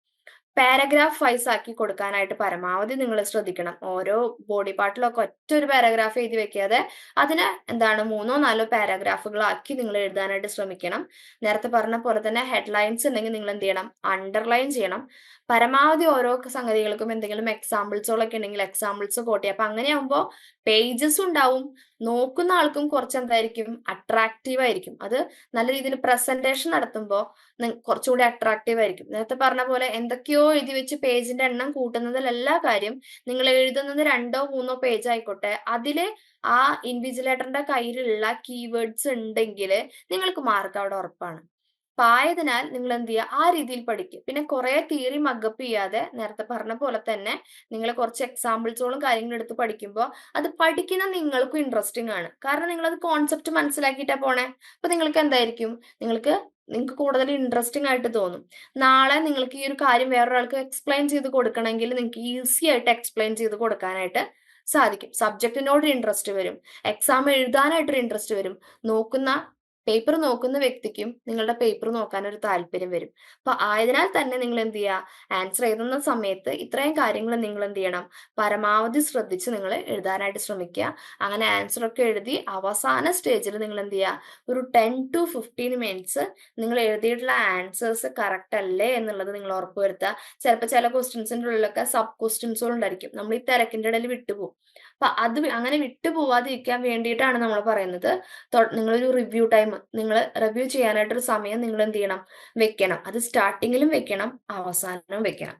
പാരഗ്രാഫ് വൈസ് ആക്കി കൊടുക്കാനായിട്ട് പരമാവധി നിങ്ങൾ ശ്രദ്ധിക്കണം. ഓരോ ബോഡി പാർട്ടിലൊക്കെ ഒറ്റ ഒരു പാരഗ്രാഫ് എഴുതി വെക്കാതെ അതിന് എന്താണ് 3-4 പാരഗ്രാഫുകളാക്കി നിങ്ങൾ എഴുതാനായിട്ട് ശ്രമിക്കണം. നേരത്തെ പറഞ്ഞ പോലെ തന്നെ ഹെഡ്ലൈൻസ് ഉണ്ടെങ്കിൽ നിങ്ങൾ എന്ത് ചെയ്യണം, അണ്ടർലൈൻ ചെയ്യണം. പരമാവധി ഓരോ സംഗതികൾക്കും എന്തെങ്കിലും എക്സാമ്പിൾസുകളൊക്കെ ഉണ്ടെങ്കിൽ എക്സാമ്പിൾസ് കോട്ട് ചെയ്യുക. അപ്പൊ അങ്ങനെയാകുമ്പോൾ പേജസ് ഉണ്ടാവും, നോക്കുന്ന ആൾക്കും കുറച്ച് എന്തായിരിക്കും, അട്രാക്റ്റീവ് ആയിരിക്കും. അത് നല്ല രീതിയിൽ പ്രസന്റേഷൻ നടത്തുമ്പോൾ കുറച്ചുകൂടി അട്രാക്റ്റീവ് ആയിരിക്കും. നേരത്തെ പറഞ്ഞ പോലെ എന്തൊക്കെയോ എഴുതി വെച്ച് പേജിന്റെ എണ്ണം കൂട്ടുന്നതിലല്ല കാര്യം. നിങ്ങൾ എഴുതുന്നത് 2-3 പേജ് ആയിക്കോട്ടെ, അതില് ആ ഇൻവിജിലേറ്ററിന്റെ കയ്യിലുള്ള കീവേഡ്സ് ഉണ്ടെങ്കിൽ നിങ്ങൾക്ക് മാർക്ക് അവിടെ ഉറപ്പാണ്. അപ്പൊ ആയതിനാൽ നിങ്ങൾ എന്ത് ചെയ്യുക, ആ രീതിയിൽ പഠിക്കുക. പിന്നെ കുറെ തിയറി മഗപ്പ് ചെയ്യാതെ നേരത്തെ പറഞ്ഞ പോലെ തന്നെ നിങ്ങൾ കുറച്ച് എക്സാമ്പിൾസുകളും കാര്യങ്ങളും എടുത്ത് പഠിക്കുമ്പോൾ അത് പഠിക്കുന്ന നിങ്ങൾക്കും ഇൻട്രസ്റ്റിംഗ് ആണ്. കാരണം നിങ്ങൾ അത് കോൺസെപ്റ്റ് മനസ്സിലാക്കിയിട്ടാ പോണേ. അപ്പൊ നിങ്ങൾക്ക് എന്തായിരിക്കും, നിങ്ങൾക്ക് കൂടുതൽ ഇൻട്രസ്റ്റിംഗ് ആയിട്ട് തോന്നും. നാളെ നിങ്ങൾക്ക് ഈ ഒരു കാര്യം വേറൊരാൾക്ക് എക്സ്പ്ലെയിൻ ചെയ്ത് കൊടുക്കണമെങ്കിൽ നിങ്ങൾക്ക് ഈസി ആയിട്ട് എക്സ്പ്ലെയിൻ ചെയ്ത് കൊടുക്കാനായിട്ട് സാധിക്കും. സബ്ജക്റ്റിനോട് ഇൻട്രസ്റ്റ് വരും, എക്സാം എഴുതാനായിട്ടൊരു ഇൻട്രസ്റ്റ് വരും. പേപ്പർ നോക്കുന്ന വ്യക്തിക്കും നിങ്ങളുടെ പേപ്പർ നോക്കാൻ ഒരു താല്പര്യം വരും. അപ്പൊ ആയതിനാൽ തന്നെ നിങ്ങൾ എന്ത് ചെയ്യുക, ആൻസർ എഴുതുന്ന സമയത്ത് ഇത്രയും കാര്യങ്ങൾ നിങ്ങൾ എന്ത് ചെയ്യണം, പരമാവധി ശ്രദ്ധിച്ച് നിങ്ങൾ എഴുതാനായിട്ട് ശ്രമിക്കുക. അങ്ങനെ ആൻസർ ഒക്കെ എഴുതി അവസാന സ്റ്റേജിൽ നിങ്ങൾ എന്ത് ചെയ്യുക, ഒരു 10 to 15 മിനിറ്റ്സ് നിങ്ങൾ എഴുതിയിട്ടുള്ള ആൻസേഴ്സ് കറക്റ്റ് അല്ലേ എന്നുള്ളത് നിങ്ങൾ ഉറപ്പുവരുത്തുക. ചിലപ്പോൾ ചില ക്വസ്റ്റ്യൻസിന്റെ ഉള്ളിലൊക്കെ സബ് ക്വസ്റ്റ്യൻസുകൾ ഉണ്ടായിരിക്കും, നമ്മൾ ഈ തിരക്കിന്റെ ഇടയിൽ വിട്ടുപോകും. അപ്പൊ അത് അങ്ങനെ വിട്ടുപോവാതിരിക്കാൻ വേണ്ടിയിട്ടാണ് നമ്മൾ പറയുന്നത്, നിങ്ങളൊരു റിവ്യൂ ടൈം, നിങ്ങൾ റിവ്യൂ ചെയ്യാനായിട്ടൊരു സമയം നിങ്ങൾ എന്ത് ചെയ്യണം, വെക്കണം. അത് സ്റ്റാർട്ടിങ്ങിലും വെക്കണം, അവസാനവും വെക്കണം.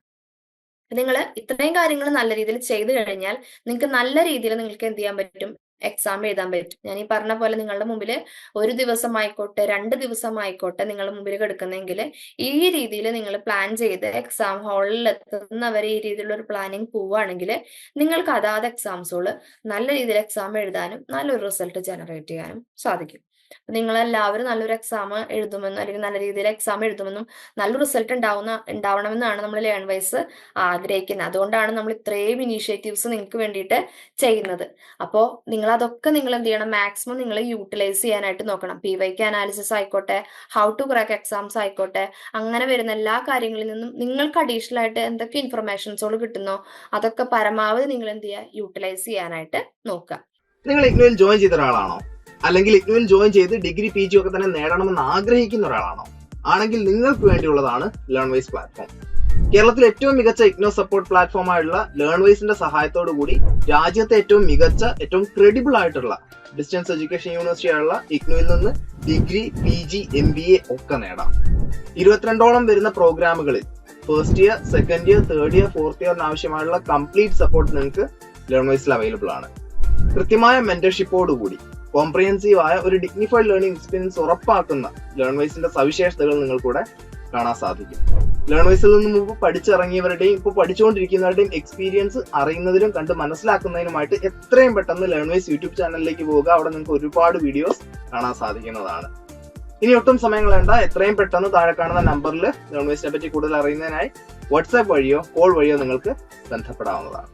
നിങ്ങൾ ഇത്രയും കാര്യങ്ങൾ നല്ല രീതിയിൽ ചെയ്തു കഴിഞ്ഞാൽ നിങ്ങൾക്ക് നല്ല രീതിയിൽ നിങ്ങൾക്ക് എന്ത് ചെയ്യാൻ പറ്റും, എക്സാം എഴുതാൻ പറ്റും. ഞാൻ ഈ പറഞ്ഞ പോലെ നിങ്ങളുടെ മുമ്പിൽ ഒരു ദിവസമായിക്കോട്ടെ 2 ദിവസമായിക്കോട്ടെ നിങ്ങളുടെ മുമ്പിൽ കിടക്കുന്നെങ്കിൽ ഈ രീതിയിൽ നിങ്ങൾ പ്ലാൻ ചെയ്ത് എക്സാം ഹാളിൽ എത്തുന്നവരെ ഈ രീതിയിലുള്ള ഒരു പ്ലാനിങ് പോവുകയാണെങ്കിൽ നിങ്ങൾക്ക് അതാത് എക്സാംസുകൾ നല്ല രീതിയിൽ എക്സാം എഴുതാനും നല്ലൊരു റിസൾട്ട് ജനറേറ്റ് ചെയ്യാനും സാധിക്കും. നിങ്ങളെല്ലാവരും നല്ലൊരു എക്സാം എഴുതുമെന്നും അല്ലെങ്കിൽ നല്ല രീതിയിൽ എക്സാം എഴുതുമെന്നും നല്ല റിസൾട്ട് ഉണ്ടാവണമെന്നാണ് നമ്മൾ ലേൺ വൈസ് ആഗ്രഹിക്കുന്നത്. അതുകൊണ്ടാണ് നമ്മൾ ഇത്രയും ഇനീഷ്യേറ്റീവ്സ് നിങ്ങൾക്ക് വേണ്ടിയിട്ട് ചെയ്യുന്നത്. അപ്പോൾ നിങ്ങൾ അതൊക്കെ നിങ്ങൾ എന്ത് ചെയ്യണം, മാക്സിമം നിങ്ങൾ യൂട്ടിലൈസ് ചെയ്യാനായിട്ട് നോക്കണം. PYQ അനാലിസിസ് ആയിക്കോട്ടെ, ഹൗ ടു ക്രാക്ക് എക്സാംസ് ആയിക്കോട്ടെ, അങ്ങനെ വരുന്ന എല്ലാ കാര്യങ്ങളിൽ നിന്നും നിങ്ങൾക്ക് അഡീഷണൽ ആയിട്ട് എന്തൊക്കെ ഇൻഫർമേഷൻസുകൾ കിട്ടുന്നോ അതൊക്കെ പരമാവധി നിങ്ങൾ എന്ത് ചെയ്യുക, യൂട്ടിലൈസ് ചെയ്യാനായിട്ട് നോക്കുക. നിങ്ങൾ ഇഗ്നുവിൽ ജോയിൻ ചെയ്ത ഒരാളാണോ, അല്ലെങ്കിൽ ഇഗ്നുവിൽ ജോയിൻ ചെയ്ത് ഡിഗ്രി PG ഒക്കെ തന്നെ നേടണമെന്ന് ആഗ്രഹിക്കുന്ന ഒരാളാണോ? ആണെങ്കിൽ നിങ്ങൾക്ക് വേണ്ടിയുള്ളതാണ് ലേൺവൈസ് പ്ലാറ്റ്ഫോം. കേരളത്തിലെ ഏറ്റവും മികച്ച ഇഗ്നോ സപ്പോർട്ട് പ്ലാറ്റ്ഫോമായുള്ള ലേൺവൈസിന്റെ സഹായത്തോടു കൂടി രാജ്യത്തെ ഏറ്റവും മികച്ച, ഏറ്റവും ക്രെഡിബിൾ ആയിട്ടുള്ള ഡിസ്റ്റൻസ് എഡ്യൂക്കേഷൻ യൂണിവേഴ്സിറ്റി ആയുള്ള ഇഗ്നുവിൽ നിന്ന് ഡിഗ്രി PG MBA ഒക്കെ നേടാം. 22ഓളം വരുന്ന പ്രോഗ്രാമുകളിൽ first year, second year, third year, fourth ഇയറിന് ആവശ്യമായുള്ള കംപ്ലീറ്റ് സപ്പോർട്ട് നിങ്ങൾക്ക് ലേൺവൈസിൽ അവൈലബിൾ ആണ്. കൃത്യമായ മെന്റർഷിപ്പോടുകൂടി കോംപ്രിഹെൻസീവ് ആയ ഒരു ഡിഗ്നിഫൈഡ് ലേണിംഗ് എക്സ്പീരിയൻസ് ഉറപ്പാക്കുന്ന ലേൺവൈസിന്റെ സവിശേഷതകൾ നിങ്ങൾക്കൂടെ കാണാൻ സാധിക്കും. ലേൺവൈസിൽ നിന്ന് മുമ്പ് പഠിച്ചിറങ്ങിയവരുടെയും ഇപ്പോൾ പഠിച്ചുകൊണ്ടിരിക്കുന്നവരുടെയും എക്സ്പീരിയൻസ് അറിയുന്നതിനും കണ്ട് മനസ്സിലാക്കുന്നതിനുമായിട്ട് എത്രയും പെട്ടെന്ന് ലേൺവൈസ് യൂട്യൂബ് ചാനലിലേക്ക് പോവുക. അവിടെ നിങ്ങൾക്ക് ഒരുപാട് വീഡിയോസ് കാണാൻ സാധിക്കുന്നതാണ്. ഇനി ഒട്ടും സമയം കളയണ്ട, എത്രയും പെട്ടെന്ന് താഴെ കാണുന്ന നമ്പറിൽ ലേൺ വൈസിനെ പറ്റി കൂടുതൽ അറിയുന്നതിനായി വാട്സാപ്പ് വഴിയോ കോൾ വഴിയോ നിങ്ങൾക്ക് ബന്ധപ്പെടാവുന്നതാണ്.